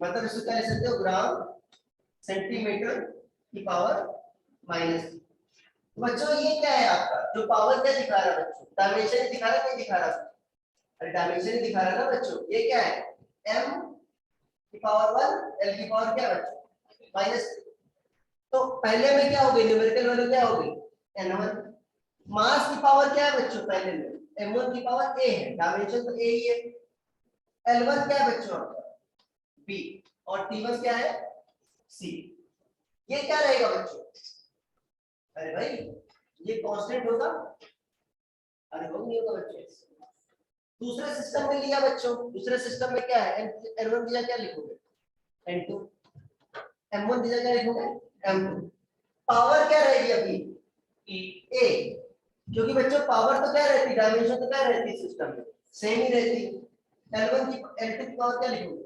मतलब इसको क्या लिख सकते हो, ग्राम सेंटीमीटर की पावर माइनस। बच्चों ये क्या है आपका, जो पावर क्या दिखा रहा है बच्चों, डायमेंशन ही दिखा रहा है, नहीं दिखा रहा, अरे डायमेंशन ही दिखा रहा है ना बच्चों, ये क्या है m की पावर 1 l की पावर क्या बच्चों माइनस। तो पहले में क्या हो गई, न्यूमेरिकल वैल्यू क्या हो गई n1, मास की पावर क्या है बच्चों, पहले में m1 की पावर a है, डायमेंशन तो a ही है, l1 क्या है बच्चों आपका b, और t1 क्या है c। ये क्या रहेगा बच्चों, अरे भाई ये कांस्टेंट होगा, अरे हो नहीं होगा बच्चों। दूसरे सिस्टम में लिया बच्चों, दूसरे सिस्टम में क्या है, n1 दिया क्या लिखोगे n2, m1 दिया क्या लिखोगे m2, पावर क्या रहेगी अभी a, क्योंकि बच्चों पावर तो क्या रहती है, डायमेंशन तो क्या रहती है सिस्टम में सेम ही रहती है। L1 की L2 की पावर क्या लिखोगे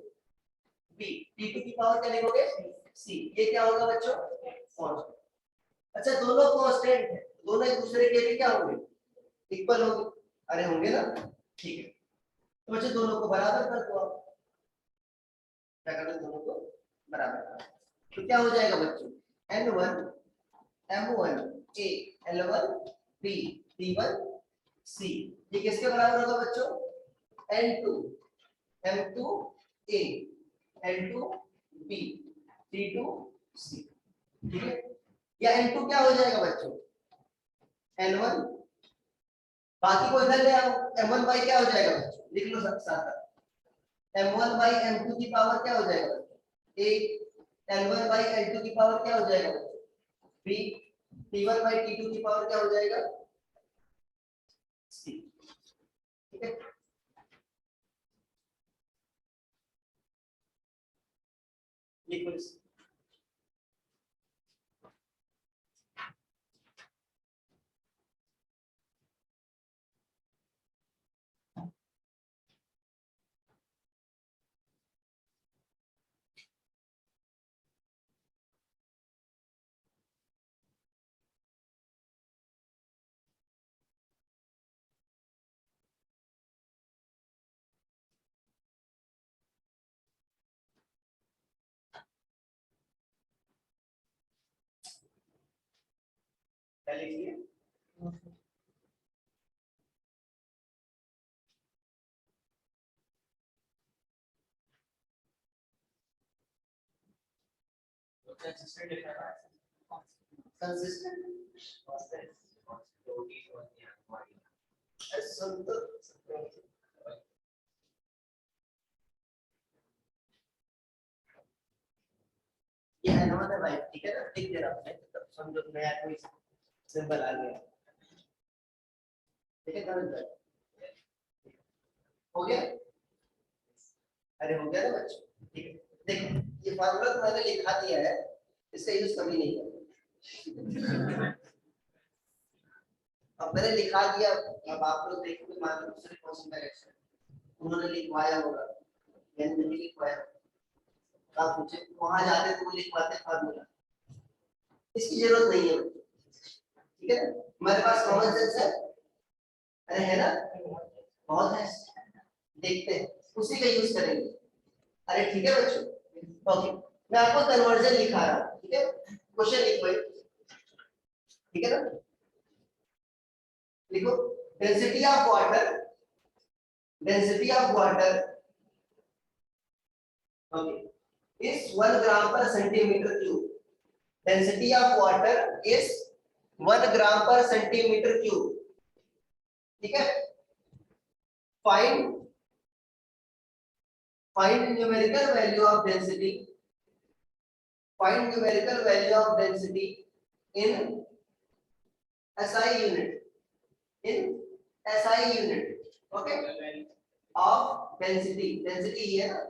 b, T2 की पावर क्या लिखोगे c, ये क्या होगा बच्चों कांस्टेंट। अच्छा दोनों कांस्टेंट है, दोनों एक दूसरे के भी क्या होंगे, इक्वल होंगे, अरे होंगे ना, ठीक है तो बच्चों दोनों को बराबर कर दो आप, क्या कर दो दोनों को बराबर कर, तो क्या हो जाएगा बच्चों n1 m1 a l1 b t1 c, ये किसके बराबर होगा बच्चों n2 M2A L2B T2C, ठीक है। या M2 क्या हो जाएगा बच्चों, N1, बाकी को इधर ले आओ, M1 बाई क्या हो जाएगा बच्चों, लिख लो साथ साथ, M1 बाई M2 की पावर क्या हो जाएगा बच्चों, A, L1 बाई L2 की पावर क्या हो जाएगा बच्चों, B, T1 बाई T2 की पावर क्या हो जाएगा, C, ठीक है। लिखो इसे, क्या लिखिए, कंसिस्टेंट लिखना है, कंसिस्टेंट ये N1 है भाई, ठीक है ना, लिख दे रहा हूं मैं, तब समझो नया कोई सिंबल आ गया, ठीक है। कर हो गया, अरे हो गया ना बच्चों, ठीक है। देखो ये फार्मूला तो मैंने लिखा दिया है, इसका यूज कभी नहीं करना। अब मैंने लिखा दिया, अब आप लोग देखो कि मान लो दूसरे क्वेश्चन डायरेक्शन उन्होंने लिखवाया होगा, मैंने नहीं लिखवाया, आप पूछे वहां जाते तो वो लिखवाते फार्मूला, इसकी जरूरत नहीं है, ठीक है। मेरे पास कॉमन सेंस है, अरे है ना, बहुत है, देखते हैं उसी का यूज करेंगे, अरे ठीक है बच्चों, ओके। मैं आपको कन्वर्जन लिखा रहा हूं, ठीक है, क्वेश्चन लिखो, ठीक है ना, लिखो, density of water, density of water, okay, is 1 ग्राम पर centimetre cube, density of water is 1 ग्राम पर सेंटीमीटर क्यूब, ठीक है। Find numerical value of density, find numerical value of density in SI unit, in SI unit, okay, of density, density है ना,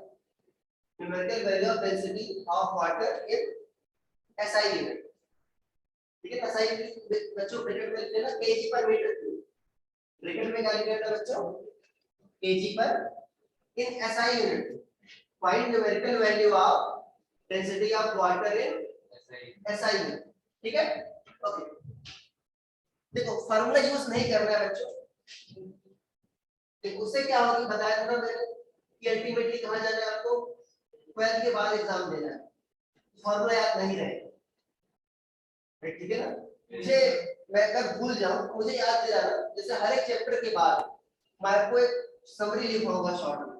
numerical value of density of water in SI unit, ठीक है। SI unit बच्चों ब्रैकेट में लिखते हैं ना, kg per meter cube, bracket में क्या लिखा है बच्चों, kg per in SI unit, find numerical value of density of water in SI unit, ठीक है, ओके। देखो फार्मूला यूज नहीं करना है बच्चों, देखो उससे क्या होगा बताया था ना मैंने कि अल्टीमेटली कहां जाना है आपको, 12th के बाद एग्जाम देना है, फार्मूला याद नहीं रहेगा, ठीक है ना। मुझे मैं अगर भूल जाऊं मुझे याद दिलाना, जैसे हर एक चैप्टर के बाद मैं आपको एक समरी लिखवाऊंगा शॉर्ट में,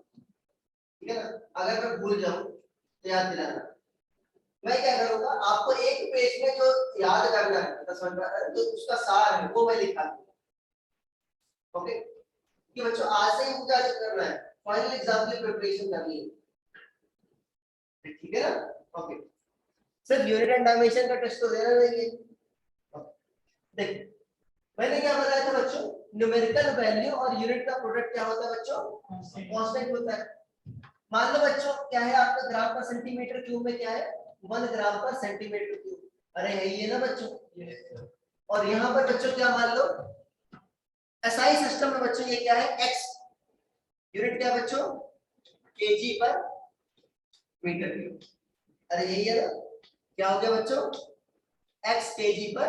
ठीक है ना, अगर मैं भूल जाऊं तो याद दिलाना। मैं क्या करूंगा, आपको एक पेज में जो याद करना है 10 मिनट में जो उसका सार है वो मैं लिखा दूंगा, ओके। कि बच्चों आज से ही मुझे क्या करना है, फाइनल एग्जाम की प्रिपरेशन करनी है, ठीक है ना, ओके। सिर्फ यूनिट एंड डायमेंशन का टेस्ट तो देना नहीं है, देखो मैंने क्या बताया था बच्चों, न्यूमेरिकल वैल्यू और यूनिट का प्रोडक्ट क्या होता है बच्चों, कांस्टेंट होता है। मान लो बच्चों क्या है आपका ग्राम पर सेंटीमीटर क्यूब में क्या है, 1 ग्राम पर सेंटीमीटर क्यूब, अरे है ये ना बच्चों, और यहाँ पर बच्चों क्या मान लो एसआई सिस्टम में बच्चों ये क्या है, x, यूनिट क्या बच्चों, केजी पर मीटर क्यूब, अरे यही है ना, क्या हो गया बच्चों, x केजी पर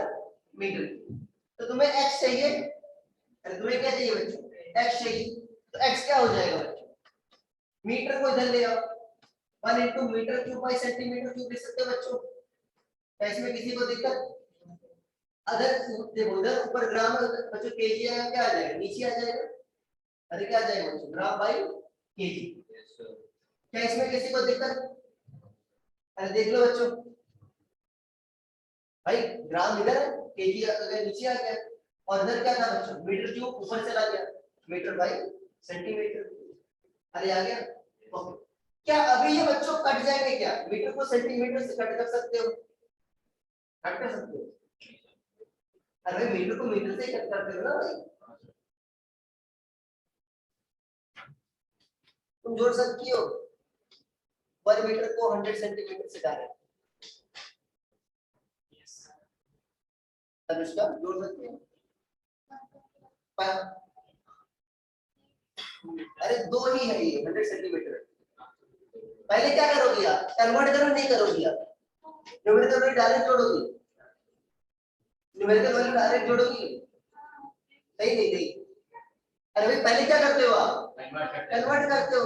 मीटर क्यूब, तो तुम्हें x चाहिए, अरे तुम्हें क्या चाहिए बच्चों, x चाहिए, तो x क्या हो जाएगा बच्चों, मीटर को इधर ले आओ, 1 into metre cube by centimetre cube लिख सकते हो बच्चों, इसमें किसी को दिक्कत, अगर देखो उधर ऊपर ग्राम है बच्चों, केजी आएगा क्या आ जाएगा, नीचे आ जाएगा, अरे क्या आ जाएगा बच्चों, ग्राम बाई केजी, क्या इसमें किसी को दिक्कत? अरे देख लो बच्चों, भाई ग्राम इधर है, केजी अगर नीचे आ गया, और इधर क्या था बच्चों, मीटर क्यूब ऊपर चला गया, मीटर बाई सेंटीमीटर। अरे आ गया। ओके, क्या अभी ये बच्चों कट जाएंगे क्या? मीटर को सेंटीमीटर से कट कर सकते हो? कट कर सकते हो? अरे मीटर को मीटर से कट करते हो ना भाई, तुम जोड़ सकती हो पर मीटर को 100 सेंटीमीटर से डायरेक्ट। अनुष्का जोड़ सकती हो? अरे दो ही है ये 100 सेंटीमीटर। पहले क्या करोगी आप? कन्वर्ट करो, नहीं करोगी आप? न्यूमेरिकल वैल्यू डायरेक्ट जोड़ोगी? न्यूमेरिकल वैल्यू डायरेक्ट जोड़ोगी? नहीं नहीं नहीं। अरे भाई पहले क्या करते हो आप? कन्वर्ट करते हो।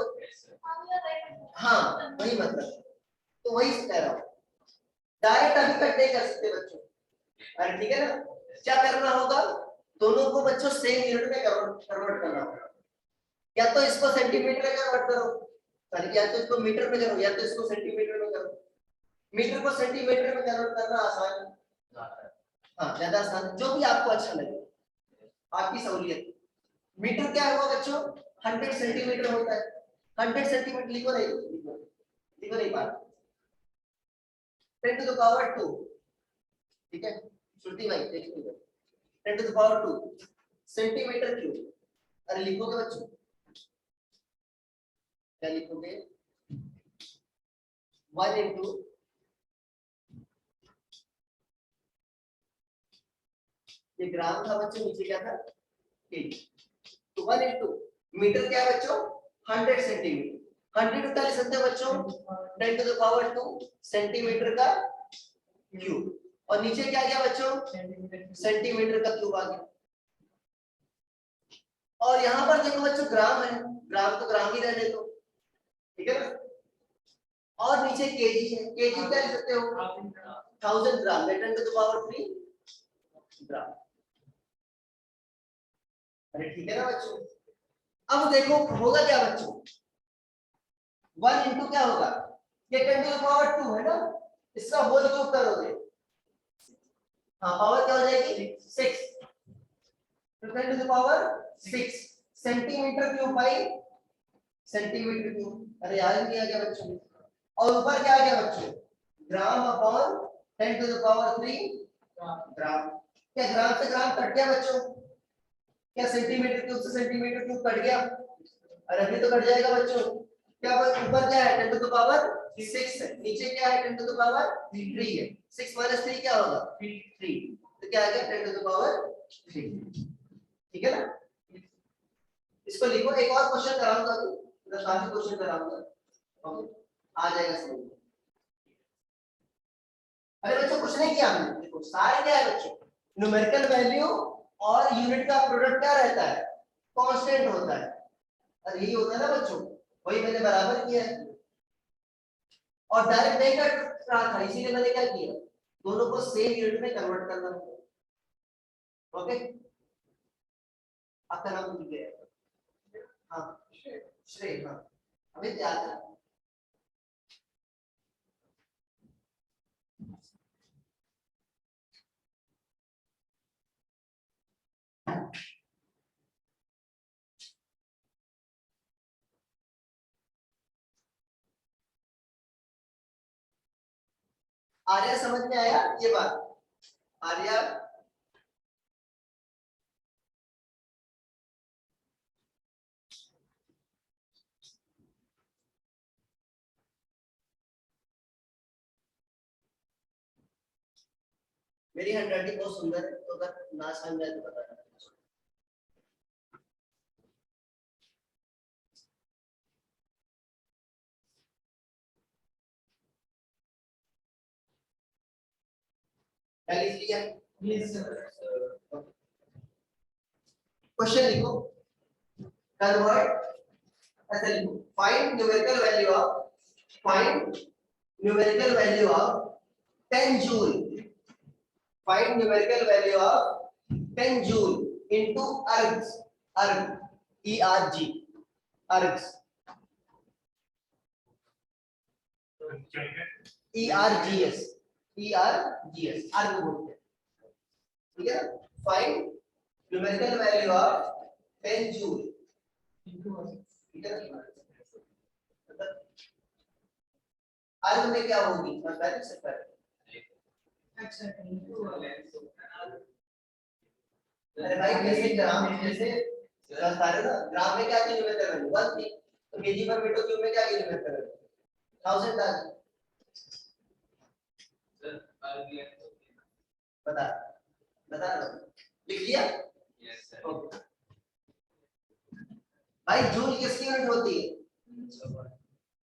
हाँ वही मतलब, तो वही कह रहा हूँ, डायरेक्ट अभी कट नहीं कर सकते बच्चों। अरे ठीक है ना, क्या करना होगा, दोनों को बच्चों सेम यूनिट में कन्वर्ट करना होगा। या तो इसको सेंटीमीटर में कन्वर्ट करो, या तो इसको मीटर में करो, या तो इसको सेंटीमीटर में करो। मीटर को सेंटीमीटर में कन्वर्ट करना आसान है, हाँ ज्यादा आसान, जो भी आपको अच्छा लगे, आपकी सहूलियत। मीटर क्या हुआ बच्चों? 100 सेंटीमीटर होता है। 100 सेंटीमीटर लिखो नहीं, लिखो नहीं बात, 10 to the power 2, ठीक है श्रुति भाई, देखिए 10 to the power 2 centimetre cube. अरे लिखोगे बच्चों, क्या लिखोगे? 1 into ये ग्राम था बच्चों, नीचे क्या था? केजी। तो 1 into मीटर क्या है बच्चों? 100 सेंटीमीटर। 100 उतार सकते हो बच्चों 10 to the power 2 सेंटीमीटर का क्यूब, और नीचे क्या गया बच्चों? सेंटीमीटर का क्यूब आ गया। और यहाँ पर देखो बच्चों ग्राम है, ग्राम तो ग्राम ही रहने दो, ठीक है ना। और नीचे केजी है, केजी क्या लिख सकते हो? 1000 ग्राम, 10 to the power 3 ग्राम। अरे ठीक है ना बच्चों। अब देखो होगा क्या बच्चों, 1 into क्या होगा, ये 10 to the power 2 है ना, इसका होल क्यूब करोगे, हाँ पावर क्या हो जाएगी? 6, तो 10 to the power 6 centimetre cube by centimetre cube. अरे याद नहीं आ गया बच्चों। और ऊपर क्या आ गया बच्चों? ग्राम अपॉन 10 to the power 3 ग्राम। क्या ग्राम से ग्राम कट गया बच्चों? क्या सेंटीमीटर क्यूब से सेंटीमीटर क्यूब कट गया? अरे अभी तो कट जाएगा बच्चों। क्या ऊपर क्या है? 10 to the power 6 है, नीचे क्या है? 10 to the power 3 है। 6 minus 3 क्या होगा? 3, तो क्या आ गया? 10 to the power 3, ठीक है ना। इसको लिखो, एक और क्वेश्चन कराऊंगा, तो काफी क्वेश्चन कराऊंगा, ओके आ जाएगा समझ में। अरे बच्चों कुछ नहीं किया हमने, देखो सारे क्या है बच्चों, न्यूमेरिकल वैल्यू और यूनिट का प्रोडक्ट क्या रहता है? कांस्टेंट होता है। और यही होता है ना बच्चों, वही मैंने बराबर किया है, और डायरेक्ट नहीं कट रहा था, इसीलिए मैंने क्या किया, दोनों को सेम यूनिट में कन्वर्ट करना है। ओके आपका नाम भूल गया? हाँ श्रेय, हाँ अभी याद है। आर्या समझ में आया ये बात? आर्या मेरी हैंडराइटिंग बहुत सुंदर है, तो अगर ना समझ आए तो बताना। क्या लिख लिया? क्वेश्चन लिखो, कन्वर्ट, ऐसे लिखो, find numerical value of, find numerical value of 10 joule, find numerical value of 10 joule into ergs, erg E R G, अर्ग्स, ERGS, ERGS आर्ग बोलते हैं, ठीक है ना। Find numerical value of 10 joule, ठीक है ना। आर्ग में क्या होगी बताइए इससे पहले। अरे भाई जैसे ग्राम, जैसे बता रहे हो ना, ग्राम में क्या की न्यूमेरिकल वैल्यू 1 थी, तो केजी पर मीटर क्यूब में क्या की न्यूमेरिकल वैल्यू 1000 था। बता बता लिख लिया। Yes sir. भाई जूल किसकी यूनिट होती है,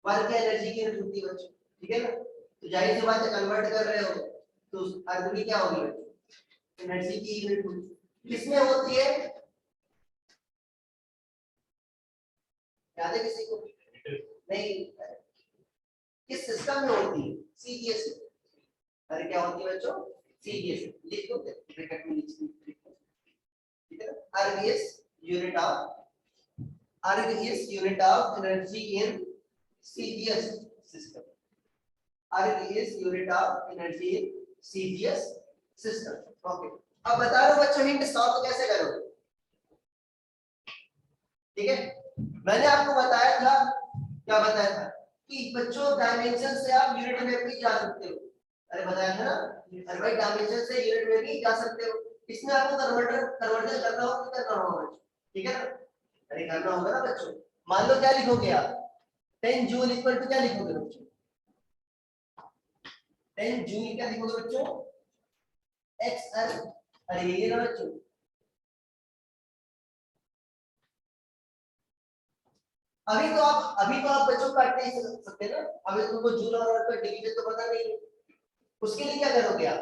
वर्क एनर्जी की यूनिट होती है बच्चों, ठीक है ना। तो जाहिर सी बात है कन्वर्ट कर रहे हो तो अर्थ की क्या होगी, एनर्जी की यूनिट होगी। किसमें होती है याद है किसी को, नहीं किस सिस्टम में होती है, सीजीएस। अरे क्या होती है बच्चों, सीजीएस लिख दो ब्रैकेट में नीचे, ठीक है ना। अर्ग इज यूनिट ऑफ, अर्ग is unit of energy in CGS system. अर्ग is unit of energy in CGS system. Okay. अब बता रहा हूं बच्चों हिंट सॉल्व कैसे करोगे, ठीक है। मैंने आपको बताया था, क्या बताया था कि बच्चों डायमेंशन से आप यूनिट में भी जा सकते हो। अरे बताया था ना, अरे भाई डायमेंशन से यूनिट में भी जा सकते हो। इसमें आपको कन्वर्जन करना होगा, करना होगा, ठीक है ना। अरे करना होगा ना बच्चों। मान लो क्या लिखोगे आप, 10 जूल इक्वल टू क्या लिखोगे बच्चों, 10 जूल क्या लिखोगे बच्चों, XL। अरे ये ना बच्चों, अभी तो आप बच्चों काट नहीं सकते ना, अभी तुमको जूल और वर्ग का डिवीजन तो पता नहीं है। उसके लिए क्या करोगे आप,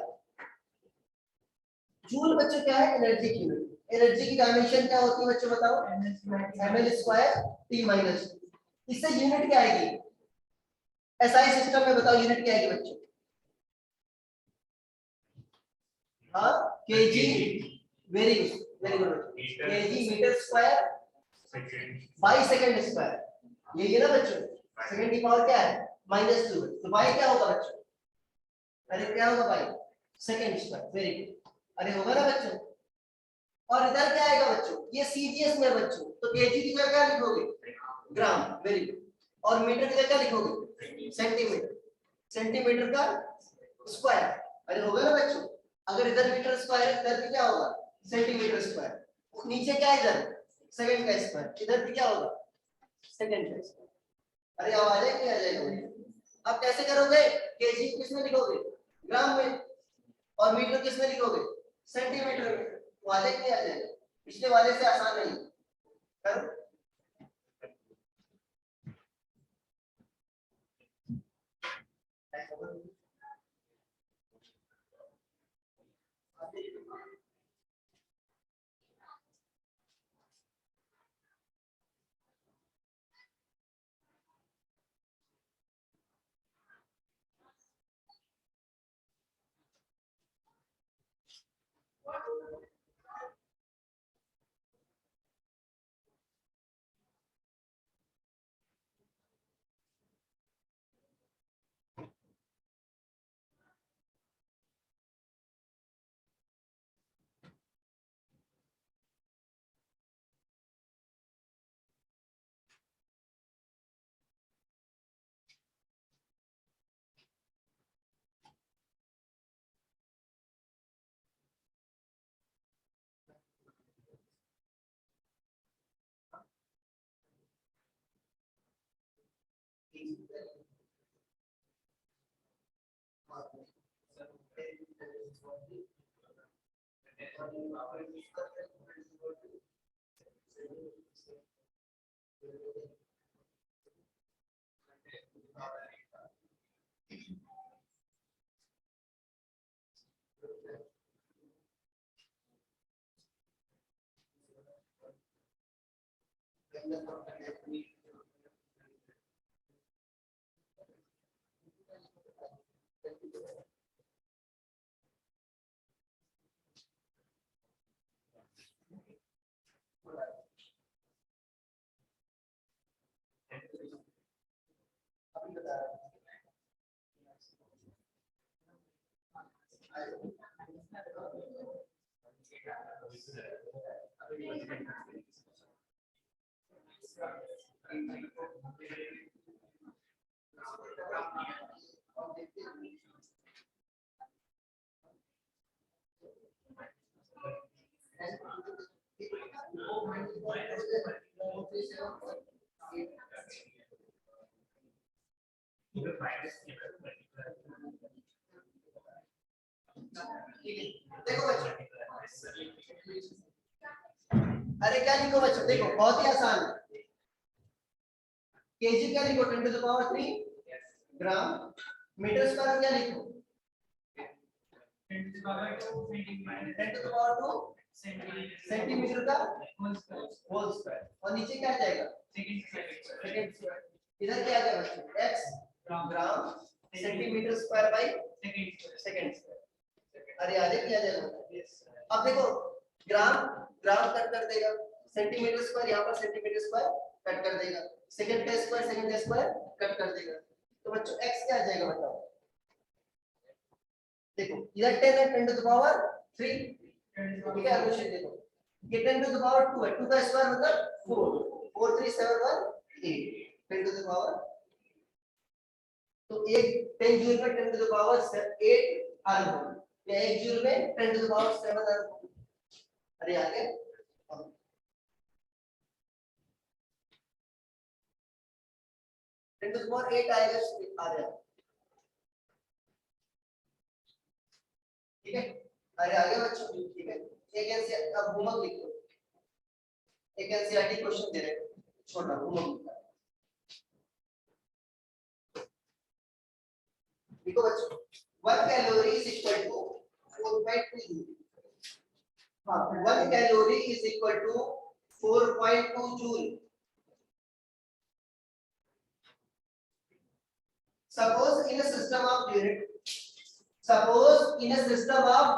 जूल बच्चों क्या है, एनर्जी की यूनिट। एनर्जी की डायमेंशन क्या होती है बच्चों बताओ, ml² t माइनस। इससे यूनिट क्या आएगी, एसआई सिस्टम में बताओ यूनिट क्या आएगी बच्चों, हाँ KG, very good very good, KG metre square by second square, ये ना बच्चों, सेकंड की पावर क्या है -2, तो बाई क्या होगा बच्चों, अरे क्या होगा by second square, very good. अरे होगा ना बच्चों। और इधर क्या आएगा बच्चों, ये सीजीएस में बच्चों, तो केजी की जगह क्या लिखोगे, ग्राम, वेरी गुड। और मीटर की जगह क्या लिखोगे, सेंटीमीटर, सेंटीमीटर का स्क्वायर। अरे होगा ना बच्चों। अगर इधर मीटर स्क्वायर है इधर भी क्या होगा, सेंटीमीटर स्क्वायर। नीचे क्या है इधर, सेकंड का स्क्वायर, इधर भी क्या होगा, सेकंड का स्क्वायर। अरे आवाज है क्या आ जाएगा। अब कैसे करोगे, केजी किस में लिखोगे, ग्राम में, और मीटर किस में लिखोगे, सेंटीमीटर में। वाले क्या आ जाएगा, पिछले वाले से आसान नहीं करो। देखो बच्चों, अरे क्या लिखो बच्चों, देखो बहुत ही आसान है। केजी क्या लिखो, 10 to the power 3 gram. Metre square क्या लिखो, 10 to the power 2 सेंटीमीटर का होल स्क्वायर। और नीचे क्या आ जाएगा, सेकंड स्क्वायर। इधर क्या आ जाएगा बच्चों, x gram centimetre square by second square. अरे आगे क्या आ जाएगा। अब देखो ग्राम ग्राम कट कर देगा, सेंटीमीटर स्क्वायर यहाँ पर सेंटीमीटर स्क्वायर कट कर देगा, सेकंड का स्क्वायर कट कर देगा। तो बच्चों x क्या आ जाएगा बताओ। देखो इधर 10 है, 10 to the power 3, ठीक है। अनुच्छेद देखो ये 10 to the power 2 है, 2 का स्क्वायर मतलब 4, 4 3 7 1 8, 10 to the power। तो एक 10 जूल में 10 to the power 8 अर्ब, या 1 जूल में 10 to the power 7 अर्ब। अरे आगे 10 to the power 8 आएगा, आ रहा है, ठीक है। अरे आगे बच्चों, ठीक है। एक एनसीईआरटी, अब होमवर्क लिख लो, एक एनसीईआरटी क्वेश्चन दे रहे हैं, छोटा होमवर्क लिखो बच्चों। 1 calorie is equal to 4.2 joule. हाँ, 1 calorie is equal to 4.2 joule. Suppose in a system of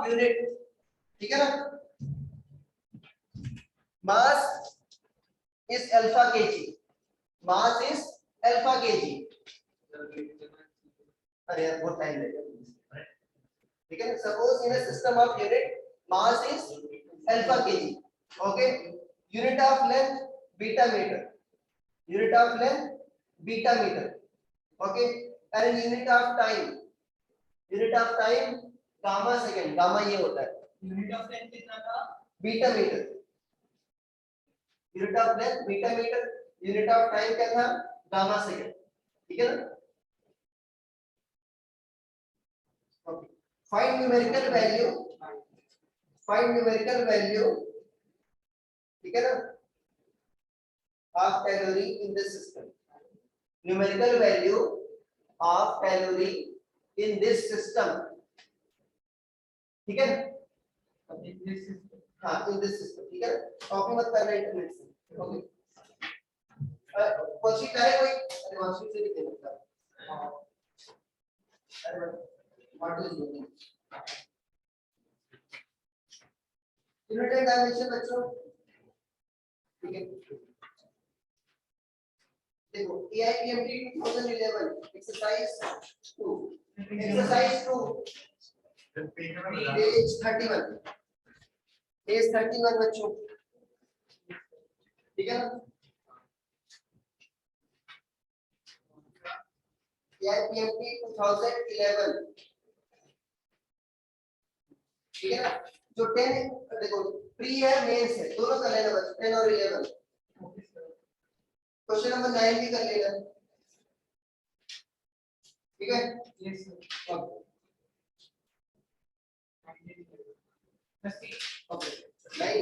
unit, ठीक है ना, mass is alpha kg, अरे यार बहुत टाइम लगेगा, ठीक है। Suppose in a system of unit mass is alpha KG, okay. Unit of length beta metre, okay. And unit of time gamma second, gamma ये होता है। यूनिट ऑफ लेंथ कितना था, beta metre, unit of length beta metre, unit of time क्या था, गामा सेकंड, ठीक है ना। Okay. Find numerical value, ठीक है ना, of calorie in this system, numerical value of calorie in this system, ठीक है। हाँ in this system, ठीक है। कॉपी मत करना इंटरनेट से, ओके। क्वेश्चन क्या है कोई, अरे वांशिक से भी दे सकता है। अरे what is doing unit and dimension बच्चों, ठीक है। देखो AIPMT 2011 एक्सरसाइज 2 पेज 31 बच्चों, ठीक है ना। AIPMT 2011, ठीक है ना। जो 10 देखो प्री है मेंस है, दोनों कर लेना बस, 10 और 11। क्वेश्चन नंबर 9 भी कर लेना, ठीक है। Yes sir, okay. 9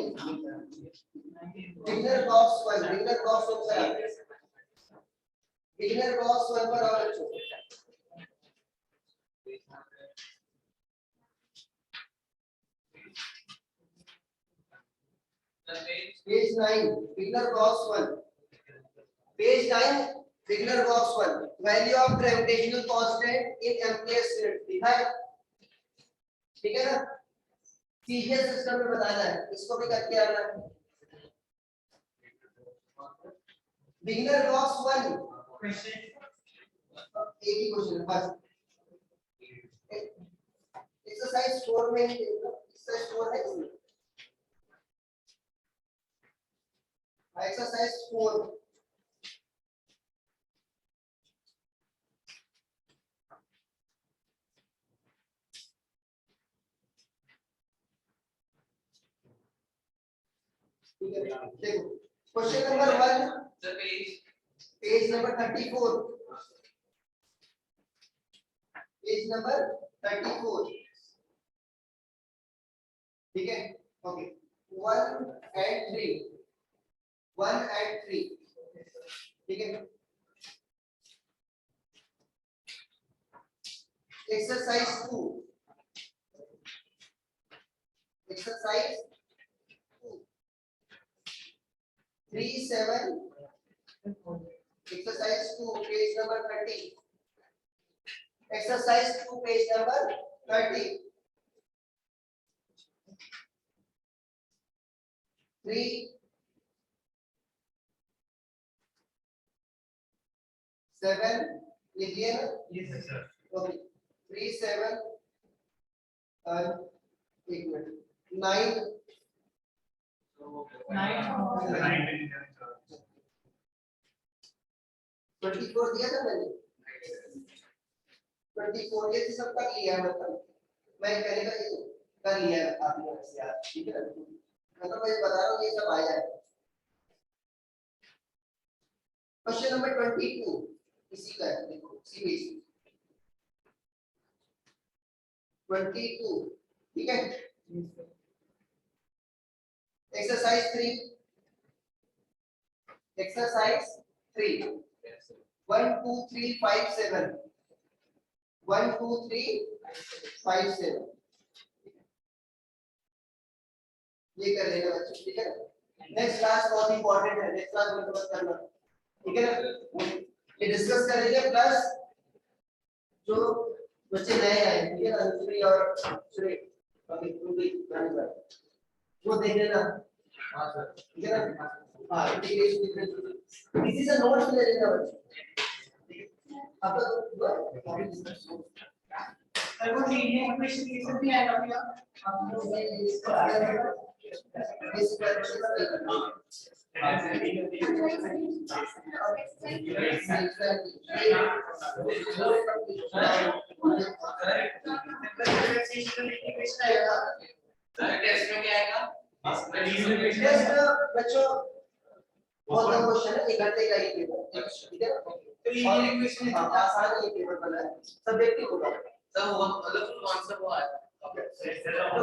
beginner box 1 पर आओ बच्चों। Page 9 beginner box 1, page 9 beginner box 1, value of gravitational constant in MKS unit लिखा है, ठीक है ना। सीजीएस सिस्टम में बताना है, इसको भी करके आना है। बिगिनर बॉक्स 1 क्वेश्चन, एक ही क्वेश्चन बस, एक्सरसाइज 4 में ही देखो, एक्सरसाइज 4 है इसमें, एक्सरसाइज 4 ठीक है। देखो question number 1 page number 34, page number 34, ठीक है। ओके 1 and 3, 1 and 3, ठीक है। Exercise 2, exercise 2 3 7, exercise 2 page number 30, exercise 2 page number 30, 3 7 लिख लिया ना? Yes sir. ओके 3 7 एक मिनट 9 24 दिया था मैंने, 24 ये सब कर लिया मतलब मैं कहने का ये कर लिया आपने वैसे यार, ठीक है। मतलब मैं बता रहा हूँ ये सब आया है। क्वेश्चन नंबर 22 इसी का है, देखो इसी में 22, ठीक है। एक्सरसाइज 3, एक्सरसाइज 3 1 2 3 5 7, 1 2 3 5 7 ये कर लेना बच्चों, ठीक है। नेक्स्ट क्लास बहुत इंपॉर्टेंट है, नेक्स्ट क्लास में तो बस करना, ठीक है ना। ये डिस्कस करेंगे प्लस जो बच्चे नए आए, ठीक है ना, अनुश्री और श्री वो देख लेना। हां सर, ठीक है ना। हां इंटीग्रेशन इसी से नोट्स ले लेना बच्चे, ठीक है। अब तो सर वो लीनियर इक्वेशन ये सब भी आएगा भैया, हम लोग इसको आगे बेसिक क्वेश्चन बच्चों बहुत कम क्वेश्चन है, 1 घंटे का ही पेपर, ठीक है। तो लीनियर इक्वेशन आसान ये पेपर बना है, सब्जेक्टिव होगा सब, वो मतलब कौन सा वो आया तो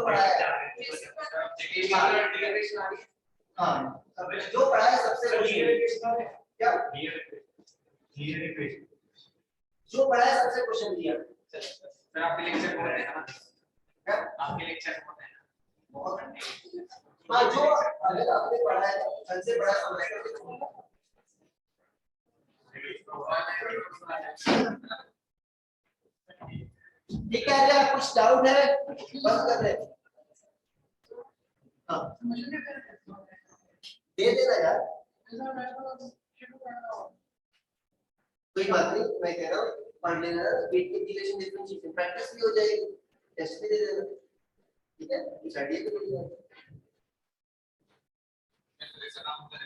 पढ़ाया इंटीग्रेशन आ रही है। हाँ जो पढ़ाया सबसे क्वेश्चन क्या लीनियर इक्वेशन जो पढ़ाया सबसे क्वेश्चन दिया सर। आपके लेक्चर बहुत है ना, क्या आपके लेक्चर बहुत है बहुत। हाँ जो अगर आपने पढ़ाया सबसे बड़ा समस्या ये कह रहे हैं कुछ डाउट है बंद कर रहे हैं। हाँ दे देना यार, कोई बात नहीं, मैं कह रहा हूँ पढ़ लेना, वेट इंटीग्रेशन डिफरेंशिएशन प्रैक्टिस भी हो जाएगी, टेस्ट भी दे देना, ठीक है। इस आइडिया को